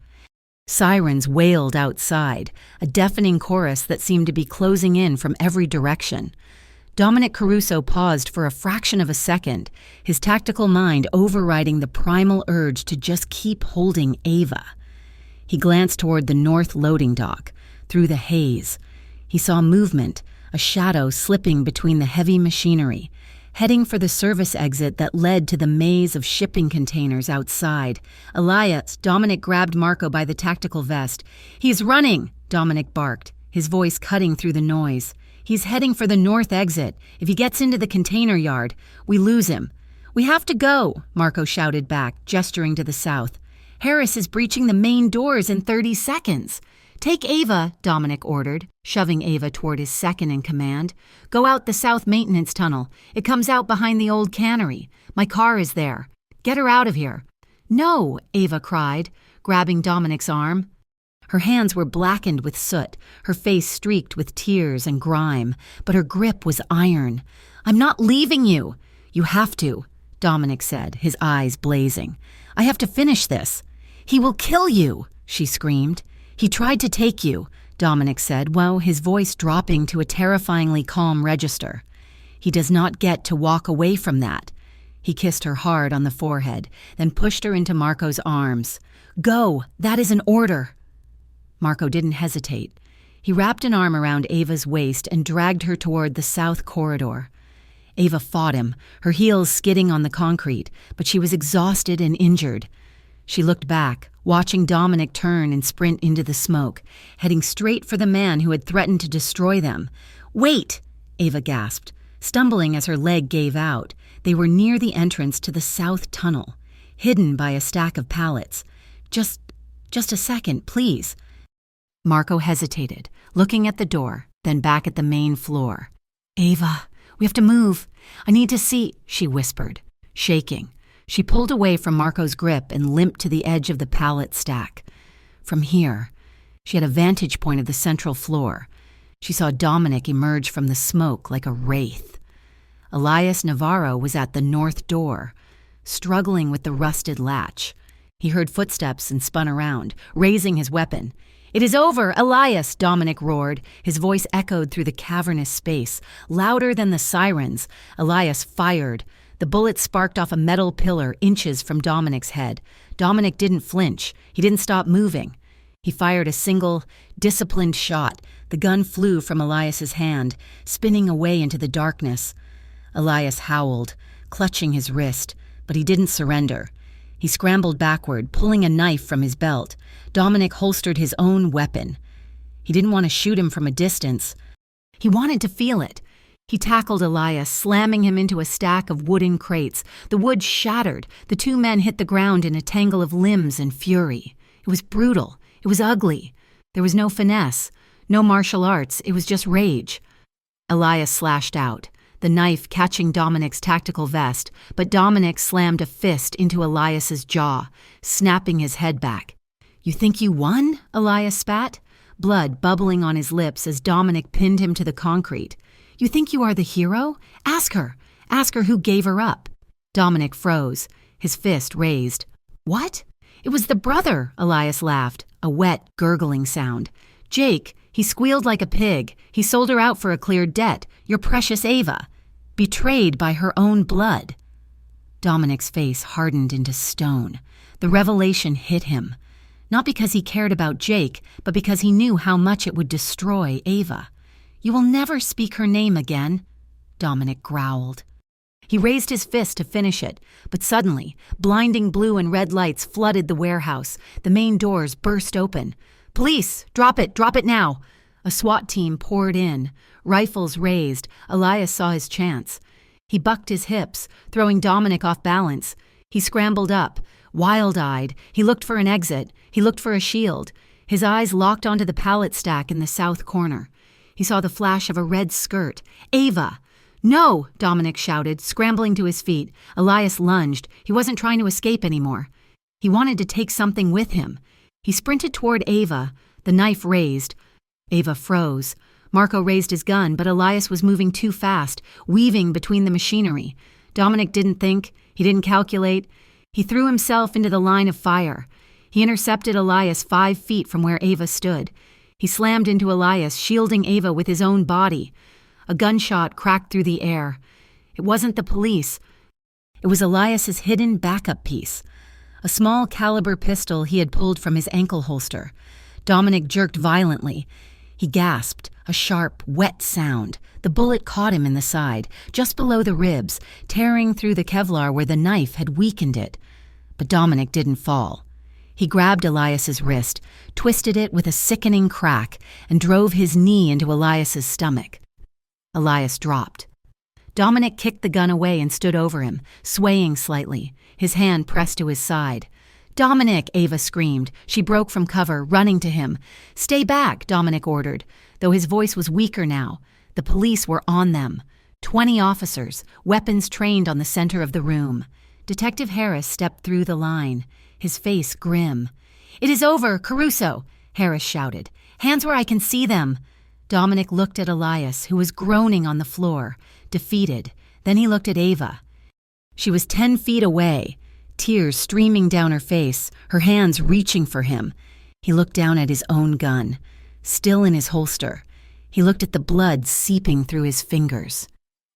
Sirens wailed outside, a deafening chorus that seemed to be closing in from every direction. Dominic Caruso paused for a fraction of a second, his tactical mind overriding the primal urge to just keep holding Ava. He glanced toward the north loading dock, through the haze. He saw movement, a shadow slipping between the heavy machinery, heading for the service exit that led to the maze of shipping containers outside. "Elias," Dominic grabbed Marco by the tactical vest. "He's running," Dominic barked, his voice cutting through the noise. "He's heading for the north exit. If he gets into the container yard, we lose him." "We have to go," Marco shouted back, gesturing to the south. "Harris is breaching the main doors in 30 seconds. "Take Ava," Dominic ordered, shoving Ava toward his second in command. "Go out the south maintenance tunnel. It comes out behind the old cannery. My car is there. Get her out of here." "No," Ava cried, grabbing Dominic's arm. Her hands were blackened with soot, her face streaked with tears and grime, but her grip was iron. "I'm not leaving you." "You have to," Dominic said, his eyes blazing. "I have to finish this." "He will kill you," she screamed. "He tried to take you," Dominic said, while his voice dropping to a terrifyingly calm register. "He does not get to walk away from that." He kissed her hard on the forehead, then pushed her into Marco's arms. "Go, that is an order." Marco didn't hesitate. He wrapped an arm around Ava's waist and dragged her toward the south corridor. Ava fought him, her heels skidding on the concrete, but she was exhausted and injured. She looked back, watching Dominic turn and sprint into the smoke, heading straight for the man who had threatened to destroy them. "Wait!" Ava gasped, stumbling as her leg gave out. They were near the entrance to the south tunnel, hidden by a stack of pallets. Just a second, please." Marco hesitated, looking at the door, then back at the main floor. "Ava, we have to move. I need to see," she whispered, shaking. She pulled away from Marco's grip and limped to the edge of the pallet stack. From here, she had a vantage point of the central floor. She saw Dominic emerge from the smoke like a wraith. Elias Navarro was at the north door, struggling with the rusted latch. He heard footsteps and spun around, raising his weapon. "It is over, Elias!" Dominic roared. His voice echoed through the cavernous space. Louder than the sirens, Elias fired. The bullet sparked off a metal pillar inches from Dominic's head. Dominic didn't flinch. He didn't stop moving. He fired a single, disciplined shot. The gun flew from Elias's hand, spinning away into the darkness. Elias howled, clutching his wrist, but he didn't surrender. He scrambled backward, pulling a knife from his belt. Dominic holstered his own weapon. He didn't want to shoot him from a distance. He wanted to feel it. He tackled Elias, slamming him into a stack of wooden crates. The wood shattered. The two men hit the ground in a tangle of limbs and fury. It was brutal. It was ugly. There was no finesse, no martial arts. It was just rage. Elias slashed out, the knife catching Dominic's tactical vest, but Dominic slammed a fist into Elias's jaw, snapping his head back. "You think you won?" Elias spat, blood bubbling on his lips as Dominic pinned him to the concrete. "You think you are the hero? Ask her. Ask her who gave her up." Dominic froze, his fist raised. "What?" "It was the brother," Elias laughed, a wet, gurgling sound. "Jake, he squealed like a pig. He sold her out for a cleared debt. Your precious Ava. Betrayed by her own blood." Dominic's face hardened into stone. The revelation hit him. Not because he cared about Jake, but because he knew how much it would destroy Ava. "You will never speak her name again," Dominic growled. He raised his fist to finish it, but suddenly, blinding blue and red lights flooded the warehouse. The main doors burst open. "Police! Drop it now!" A SWAT team poured in, rifles raised. Elias saw his chance. He bucked his hips, throwing Dominic off balance. He scrambled up, wild-eyed. He looked for an exit. He looked for a shield. His eyes locked onto the pallet stack in the south corner. He saw the flash of a red skirt. "Ava!" "No!" Dominic shouted, scrambling to his feet. Elias lunged. He wasn't trying to escape anymore. He wanted to take something with him. He sprinted toward Ava, the knife raised. Ava froze. Marco raised his gun, but Elias was moving too fast, weaving between the machinery. Dominic didn't think. He didn't calculate. He threw himself into the line of fire. He intercepted Elias 5 feet from where Ava stood. He slammed into Elias, shielding Ava with his own body. A gunshot cracked through the air. It wasn't the police. It was Elias's hidden backup piece, a small caliber pistol he had pulled from his ankle holster. Dominic jerked violently. He gasped, a sharp, wet sound. The bullet caught him in the side, just below the ribs, tearing through the Kevlar where the knife had weakened it. But Dominic didn't fall. He grabbed Elias's wrist, twisted it with a sickening crack, and drove his knee into Elias's stomach. Elias dropped. Dominic kicked the gun away and stood over him, swaying slightly, his hand pressed to his side. "Dominic!" Ava screamed. She broke from cover, running to him. "Stay back!" Dominic ordered, though his voice was weaker now. The police were on them. 20 officers, weapons trained on the center of the room. Detective Harris stepped through the line, his face grim. "It is over, Caruso!" Harris shouted. "Hands where I can see them!" Dominic looked at Elias, who was groaning on the floor, defeated. Then he looked at Ava. She was 10 feet away, tears streaming down her face, her hands reaching for him. He looked down at his own gun, still in his holster. He looked at the blood seeping through his fingers.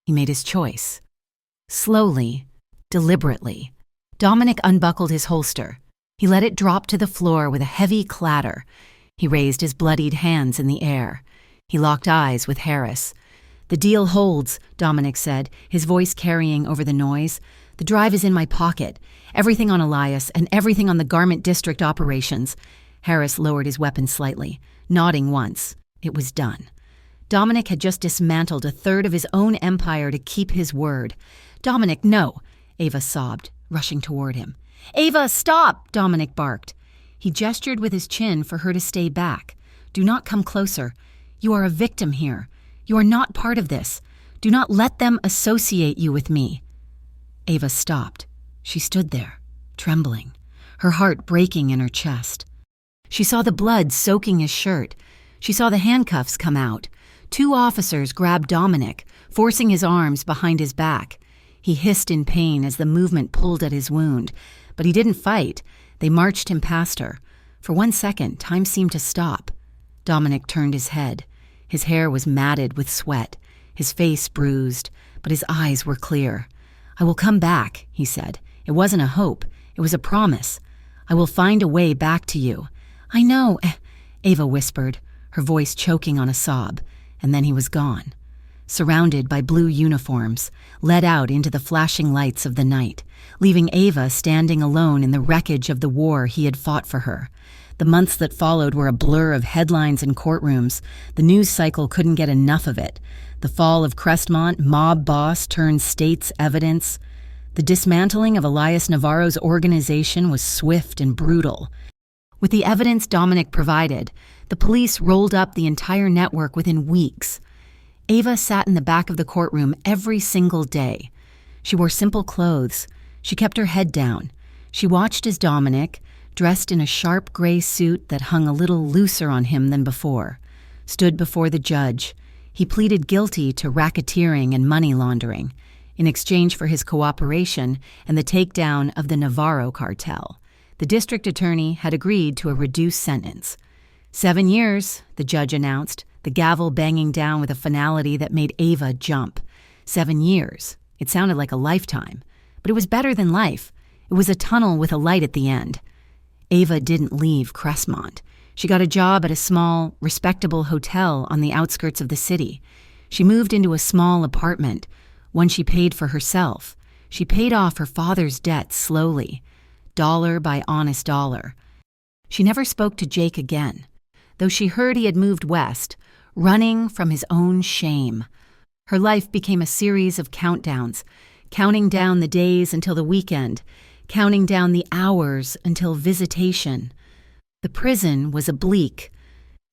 He made his choice. Slowly, deliberately, Dominic unbuckled his holster. He let it drop to the floor with a heavy clatter. He raised his bloodied hands in the air. He locked eyes with Harris. "The deal holds," Dominic said, his voice carrying over the noise. "The drive is in my pocket. Everything on Elias and everything on the Garment District operations." Harris lowered his weapon slightly, nodding once. It was done. Dominic had just dismantled a third of his own empire to keep his word. "Dominic, no!" Ava sobbed, rushing toward him. "Ava, stop!" Dominic barked. He gestured with his chin for her to stay back. "Do not come closer. You are a victim here. You are not part of this. Do not let them associate you with me." Ava stopped. She stood there, trembling, her heart breaking in her chest. She saw the blood soaking his shirt. She saw the handcuffs come out. 2 officers grabbed Dominic, forcing his arms behind his back. He hissed in pain as the movement pulled at his wound, but he didn't fight. They marched him past her. For 1 second, time seemed to stop. Dominic turned his head. His hair was matted with sweat, his face bruised, but his eyes were clear. "I will come back," he said. "It wasn't a hope. It was a promise. I will find a way back to you." "I know," Ava whispered, her voice choking on a sob, and then he was gone. Surrounded by blue uniforms, led out into the flashing lights of the night, leaving Ava standing alone in the wreckage of the war he had fought for her. The months that followed were a blur of headlines and courtrooms. The news cycle couldn't get enough of it. The fall of Crestmont, mob boss turned state's evidence. The dismantling of Elias Navarro's organization was swift and brutal. With the evidence Dominic provided, the police rolled up the entire network within weeks. Ava sat in the back of the courtroom every single day. She wore simple clothes. She kept her head down. She watched as Dominic, dressed in a sharp gray suit that hung a little looser on him than before, stood before the judge. He pleaded guilty to racketeering and money laundering in exchange for his cooperation and the takedown of the Navarro cartel. The district attorney had agreed to a reduced sentence. 7 years, the judge announced, the gavel banging down with a finality that made Ava jump. 7 years. It sounded like a lifetime, but it was better than life. It was a tunnel with a light at the end. Ava didn't leave Crestmont. She got a job at a small, respectable hotel on the outskirts of the city. She moved into a small apartment, one she paid for herself. She paid off her father's debt slowly, dollar by honest dollar. She never spoke to Jake again, though she heard he had moved west, running from his own shame. Her life became a series of countdowns, counting down the days until the weekend, counting down the hours until visitation. The prison was a bleak,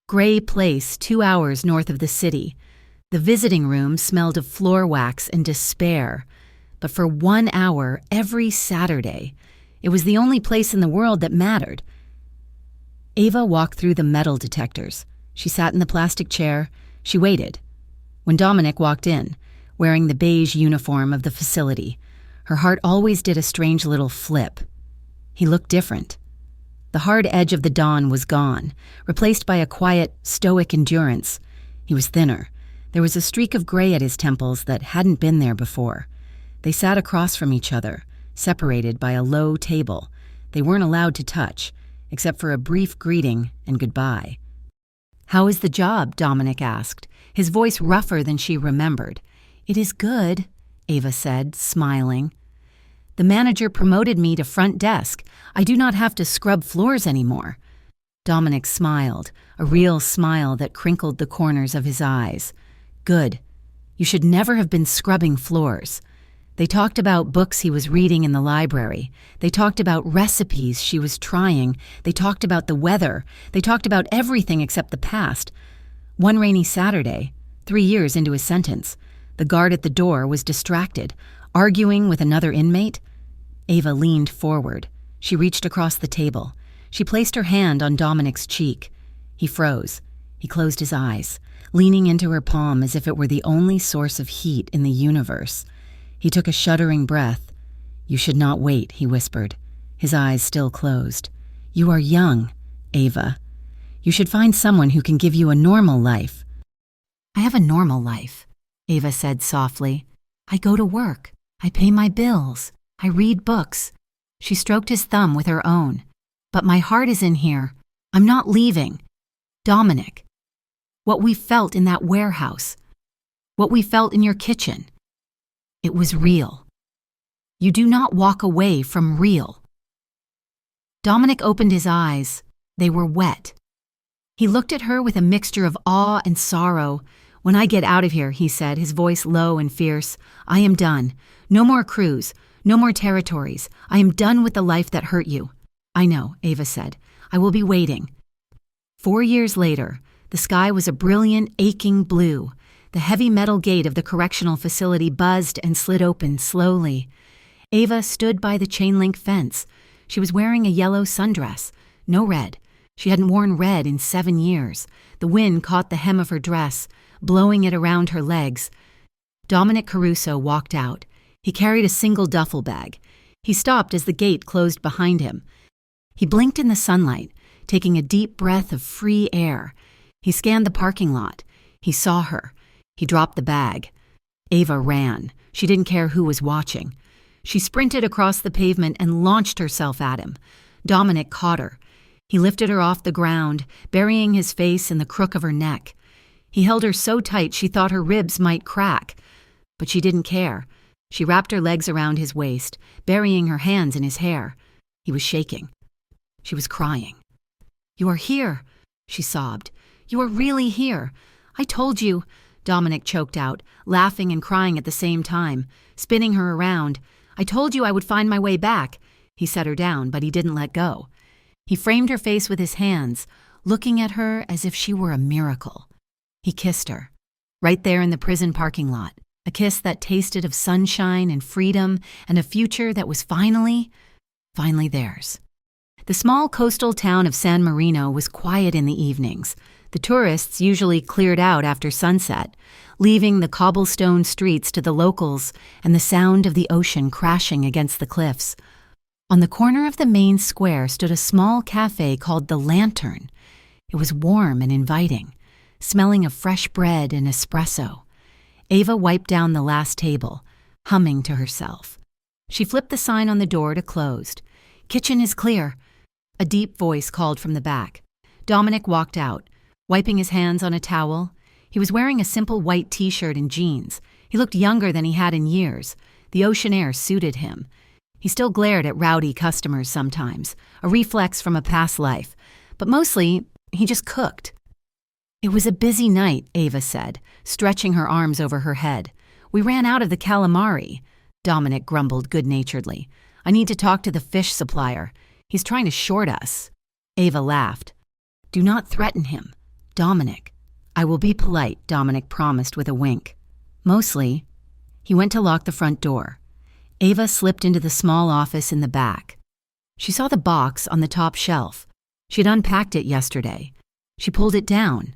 gray place 2 hours north of the city. The visiting room smelled of floor wax and despair. But for 1 hour every Saturday, it was the only place in the world that mattered. Ava walked through the metal detectors. She sat in the plastic chair. She waited. When Dominic walked in, wearing the beige uniform of the facility, her heart always did a strange little flip. He looked different. The hard edge of the dawn was gone, replaced by a quiet, stoic endurance. He was thinner. There was a streak of gray at his temples that hadn't been there before. They sat across from each other, separated by a low table. They weren't allowed to touch, except for a brief greeting and goodbye. "How is the job?" Dominic asked, his voice rougher than she remembered. "It is good," Ava said, smiling. "The manager promoted me to front desk. I do not have to scrub floors anymore." Dominic smiled, a real smile that crinkled the corners of his eyes. "Good. You should never have been scrubbing floors." They talked about books he was reading in the library. They talked about recipes she was trying. They talked about the weather. They talked about everything except the past. One rainy Saturday, 3 years into his sentence, the guard at the door was distracted, arguing with another inmate. Ava leaned forward. She reached across the table. She placed her hand on Dominic's cheek. He froze. He closed his eyes, leaning into her palm as if it were the only source of heat in the universe. He took a shuddering breath. "You should not wait," he whispered, his eyes still closed. "You are young, Ava. You should find someone who can give you a normal life." "I have a normal life," Ava said softly. "I go to work. I pay my bills. I read books." She stroked his thumb with her own. "But my heart is in here. I'm not leaving." Dominic, what we felt in that warehouse, what we felt in your kitchen, it was real. You do not walk away from real. Dominic opened his eyes. They were wet. He looked at her with a mixture of awe and sorrow. "When I get out of here," he said, his voice low and fierce, "I am done. No more crews, no more territories. I am done with the life that hurt you." "I know," Ava said. "I will be waiting." 4 years later, the sky was a brilliant, aching blue. The heavy metal gate of the correctional facility buzzed and slid open slowly. Ava stood by the chain-link fence. She was wearing a yellow sundress, no red. She hadn't worn red in 7 years. The wind caught the hem of her dress, blowing it around her legs. Dominic Caruso walked out. He carried a single duffel bag. He stopped as the gate closed behind him. He blinked in the sunlight, taking a deep breath of free air. He scanned the parking lot. He saw her. He dropped the bag. Ava ran. She didn't care who was watching. She sprinted across the pavement and launched herself at him. Dominic caught her. He lifted her off the ground, burying his face in the crook of her neck. He held her so tight she thought her ribs might crack. But she didn't care. She wrapped her legs around his waist, burying her hands in his hair. He was shaking. She was crying. "You are here," she sobbed. "You are really here. I told you," Dominic choked out, laughing and crying at the same time, spinning her around. "I told you I would find my way back." He set her down, but he didn't let go. He framed her face with his hands, looking at her as if she were a miracle. He kissed her, right there in the prison parking lot, a kiss that tasted of sunshine and freedom and a future that was finally theirs. The small coastal town of San Marino was quiet in the evenings. The tourists usually cleared out after sunset, leaving the cobblestone streets to the locals and the sound of the ocean crashing against the cliffs. On the corner of the main square stood a small cafe called The Lantern. It was warm and inviting, smelling of fresh bread and espresso. Ava wiped down the last table, humming to herself. She flipped the sign on the door to closed. "Kitchen is clear," a deep voice called from the back. Dominic walked out, wiping his hands on a towel. He was wearing a simple white t-shirt and jeans. He looked younger than he had in years. The ocean air suited him. He still glared at rowdy customers sometimes, a reflex from a past life, but mostly he just cooked. "It was a busy night," Ava said, stretching her arms over her head. "We ran out of the calamari," Dominic grumbled good-naturedly. "I need to talk to the fish supplier. He's trying to short us." Ava laughed. "Do not threaten him, Dominic." "I will be polite," Dominic promised with a wink. "Mostly." He went to lock the front door. Ava slipped into the small office in the back. She saw the box on the top shelf. She had unpacked it yesterday. She pulled it down.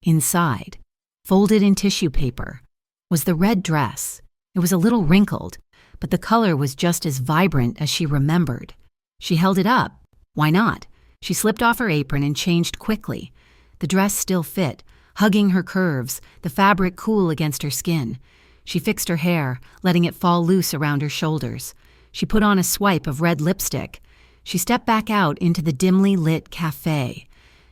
Inside, folded in tissue paper, was the red dress. It was a little wrinkled, but the color was just as vibrant as she remembered. She held it up. Why not? She slipped off her apron and changed quickly. The dress still fit, hugging her curves, the fabric cool against her skin. She fixed her hair, letting it fall loose around her shoulders. She put on a swipe of red lipstick. She stepped back out into the dimly lit cafe.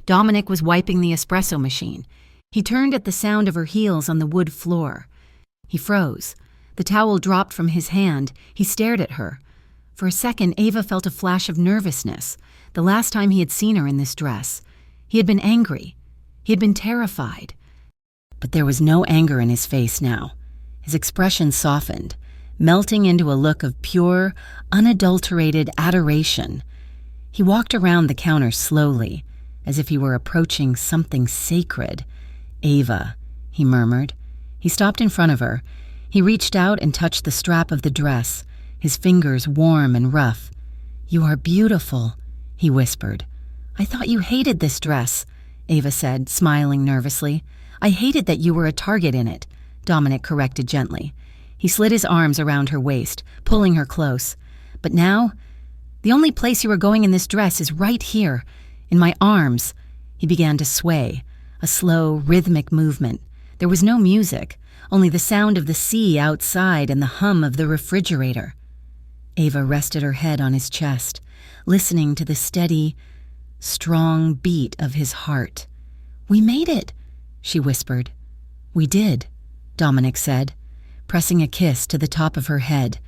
Dominic was wiping the espresso machine. He turned at the sound of her heels on the wood floor. He froze. The towel dropped from his hand. He stared at her. For a second, Ava felt a flash of nervousness. The last time he had seen her in this dress, he had been angry. He had been terrified. But there was no anger in his face now. His expression softened, melting into a look of pure, unadulterated adoration. He walked around the counter slowly, as if he were approaching something sacred. "Ava," he murmured. He stopped in front of her. He reached out and touched the strap of the dress, his fingers warm and rough. "You are beautiful," he whispered. "I thought you hated this dress," Ava said, smiling nervously. "I hated that you were a target in it," Dominic corrected gently. He slid his arms around her waist, pulling her close. "But now, the only place you are going in this dress is right here, in my arms." He began to sway, a slow, rhythmic movement. There was no music, only the sound of the sea outside and the hum of the refrigerator. Ava rested her head on his chest, listening to the steady, strong beat of his heart. "We made it," she whispered. "We did," Dominic said, pressing a kiss to the top of her head.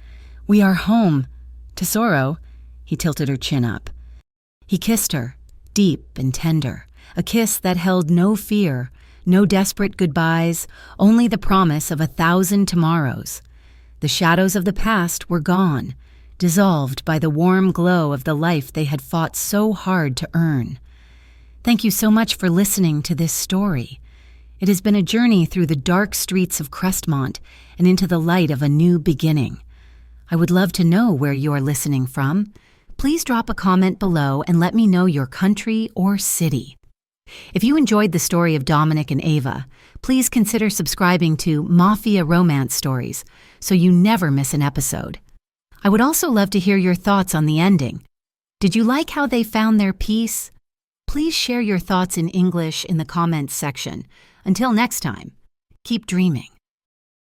"We are home. Tesoro," he tilted her chin up. He kissed her, deep and tender, a kiss that held no fear, no desperate goodbyes, only the promise of 1,000 tomorrows. The shadows of the past were gone, dissolved by the warm glow of the life they had fought so hard to earn. Thank you so much for listening to this story. It has been a journey through the dark streets of Crestmont and into the light of a new beginning. I would love to know where you are listening from. Please drop a comment below and let me know your country or city. If you enjoyed the story of Dominic and Ava, please consider subscribing to Mafia Romance Stories so you never miss an episode. I would also love to hear your thoughts on the ending. Did you like how they found their peace? Please share your thoughts in English in the comments section. Until next time, keep dreaming.